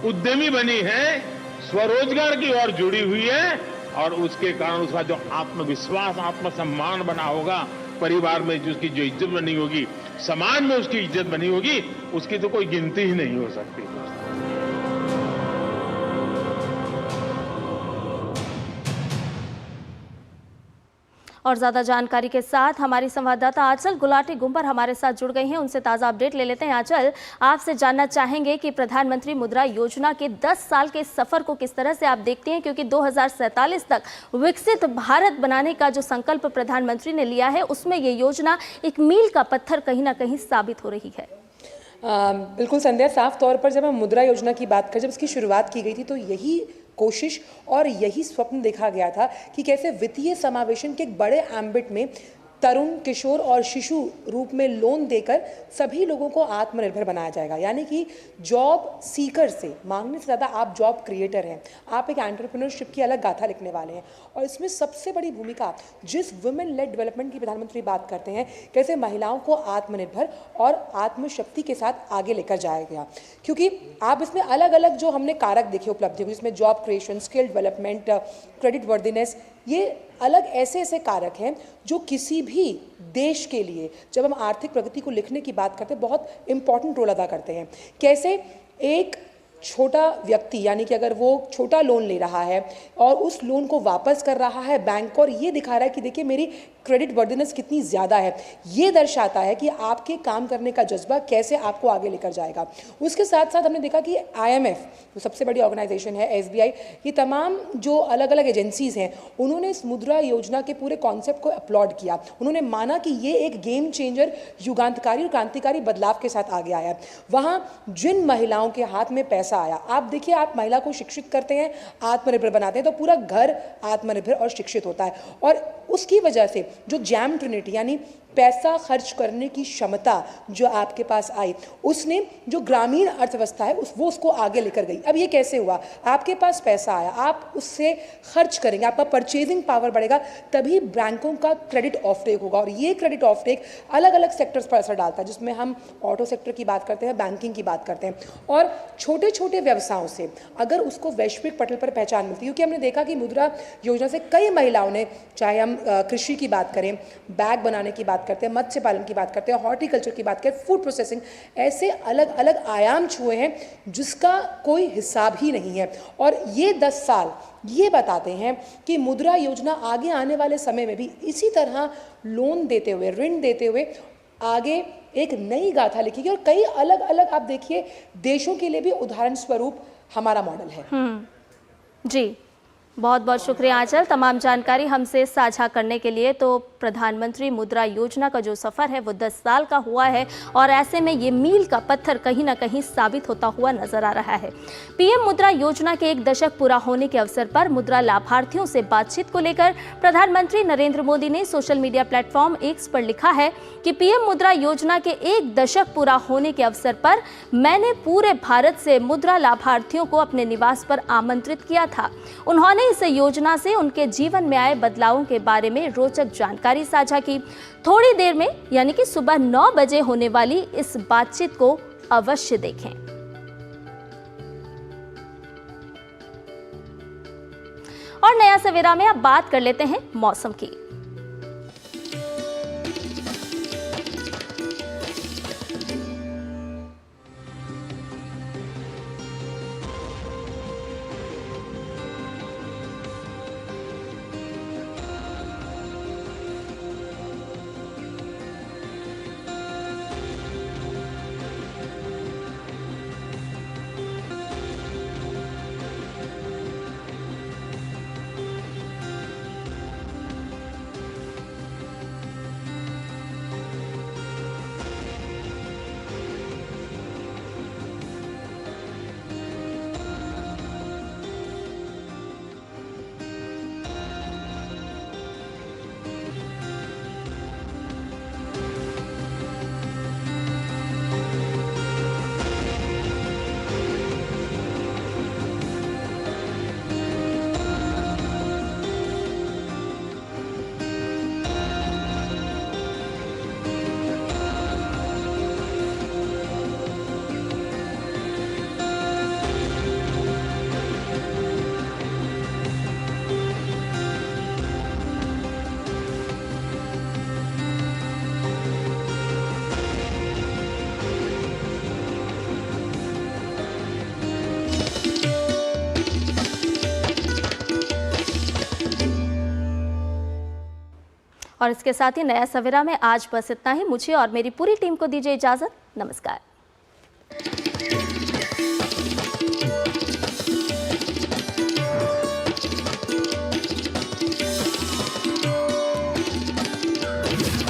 उद्यमी बनी है, स्वरोजगार की ओर जुड़ी हुई है और उसके कारण उसका जो आत्मविश्वास, आत्मसम्मान बना होगा, परिवार में उसकी जो इज्जत बनी होगी, समाज में उसकी इज्जत बनी होगी, उसकी तो कोई गिनती ही नहीं हो सकती। और ज़्यादा जानकारी के साथ हमारी संवाददाता आंचल गुलाटी गुंबर हमारे साथ जुड़ गई हैं। उनसे ताज़ा अपडेट ले लेते हैं। आंचल, आपसे जानना चाहेंगे कि प्रधानमंत्री मुद्रा योजना के 10 साल के सफ़र को किस तरह से आप देखते हैं, क्योंकि 2047 तक विकसित भारत बनाने का जो संकल्प प्रधानमंत्री ने लिया है उसमें ये योजना एक मील का पत्थर कहीं ना कहीं साबित हो रही है। बिल्कुल संध्या, साफ तौर पर जब हम मुद्रा योजना की बात करें, जब इसकी शुरुआत की गई थी तो यही कोशिश और यही स्वप्न देखा गया था कि कैसे वित्तीय समावेशन के एक बड़े एम्बिट में तरुण, किशोर और शिशु रूप में लोन देकर सभी लोगों को आत्मनिर्भर बनाया जाएगा। यानी कि जॉब सीकर से, मांगने से ज़्यादा आप जॉब क्रिएटर हैं, आप एक एंटरप्रेन्योरशिप की अलग गाथा लिखने वाले हैं। और इसमें सबसे बड़ी भूमिका, जिस वुमेन लेड डेवलपमेंट की प्रधानमंत्री बात करते हैं, कैसे महिलाओं को आत्मनिर्भर और आत्मशक्ति के साथ आगे लेकर जाएगा। क्योंकि आप इसमें अलग अलग जो हमने कारक देखे उपलब्धियों, जिसमें job creation, skill development, credit worthiness, ये अलग ऐसे ऐसे कारक हैं जो किसी भी देश के लिए, जब हम आर्थिक प्रगति को लिखने की बात करते हैं, बहुत इंपॉर्टेंट रोल अदा करते हैं। कैसे एक छोटा व्यक्ति, यानी कि अगर वो छोटा लोन ले रहा है और उस लोन को वापस कर रहा है बैंक, और ये दिखा रहा है कि देखिए मेरी क्रेडिट वर्दीनेस कितनी ज़्यादा है, ये दर्शाता है कि आपके काम करने का जज्बा कैसे आपको आगे लेकर जाएगा। उसके साथ साथ हमने देखा कि IMF, जो सबसे बड़ी ऑर्गेनाइजेशन है, SBI, ये तमाम जो अलग अलग एजेंसीज़ हैं, उन्होंने इस मुद्रा योजना के पूरे कॉन्सेप्ट को अपलॉड किया। उन्होंने माना कि ये एक गेम चेंजर, युगांतकारी और क्रांतिकारी बदलाव के साथ आगे आया। वहाँ जिन महिलाओं के हाथ में पैसा आया, आप देखिए, आप महिला को शिक्षित करते हैं, आत्मनिर्भर बनाते हैं, तो पूरा घर आत्मनिर्भर और शिक्षित होता है। और उसकी वजह से जो जैम ट्रिनिटी, यानी पैसा खर्च करने की क्षमता जो आपके पास आई, उसने जो ग्रामीण अर्थव्यवस्था है वो उसको आगे लेकर गई। अब ये कैसे हुआ? आपके पास पैसा आया, आप उससे खर्च करेंगे, आपका परचेजिंग पावर बढ़ेगा, तभी बैंकों का क्रेडिट ऑफटेक होगा। और ये क्रेडिट ऑफटेक अलग अलग सेक्टर्स पर असर डालता है, जिसमें हम ऑटो सेक्टर की बात करते हैं, बैंकिंग की बात करते हैं। और छोटे छोटे व्यवसायों से अगर उसको वैश्विक पटल पर पहचान मिलती है, क्योंकि हमने देखा कि मुद्रा योजना से कई महिलाओं ने, चाहे हम कृषि की बात करें, बैग बनाने की बात करते हैं, मत्स्य पालन की बात करते हैं, हॉर्टिकल्चर की बात करें, फूड प्रोसेसिंग, ऐसे अलग अलग आयाम छुए हैं जिसका कोई हिसाब ही नहीं है। और ये 10 साल ये बताते हैं कि मुद्रा योजना आगे आने वाले समय में भी इसी तरह लोन देते हुए, ऋण देते हुए आगे एक नई गाथा लिखेगी। और कई अलग अलग, आप देखिए, देशों के लिए भी उदाहरण स्वरूप हमारा मॉडल है। जी, बहुत बहुत शुक्रिया आंचल, तमाम जानकारी हमसे साझा करने के लिए। तो प्रधानमंत्री मुद्रा योजना का जो सफर है वो 10 साल का हुआ है और ऐसे में ये मील का पत्थर कहीं ना कहीं साबित होता हुआ नजर आ रहा है। पीएम मुद्रा योजना के 1 दशक पूरा होने के अवसर पर मुद्रा लाभार्थियों से बातचीत को लेकर प्रधानमंत्री नरेंद्र मोदी ने सोशल मीडिया प्लेटफॉर्म एक्स पर लिखा है कि पीएम मुद्रा योजना के 1 दशक पूरा होने के अवसर पर मैंने पूरे भारत से मुद्रा लाभार्थियों को अपने निवास पर आमंत्रित किया था। उन्होंने इस योजना से उनके जीवन में आए बदलावों के बारे में रोचक जानकारी साझा की। थोड़ी देर में यानी कि सुबह 9 बजे होने वाली इस बातचीत को अवश्य देखें। और नया सवेरा में अब बात कर लेते हैं मौसम की। और इसके साथ ही नया सवेरा में आज बस इतना ही। मुझे और मेरी पूरी टीम को दीजिए इजाजत। नमस्कार।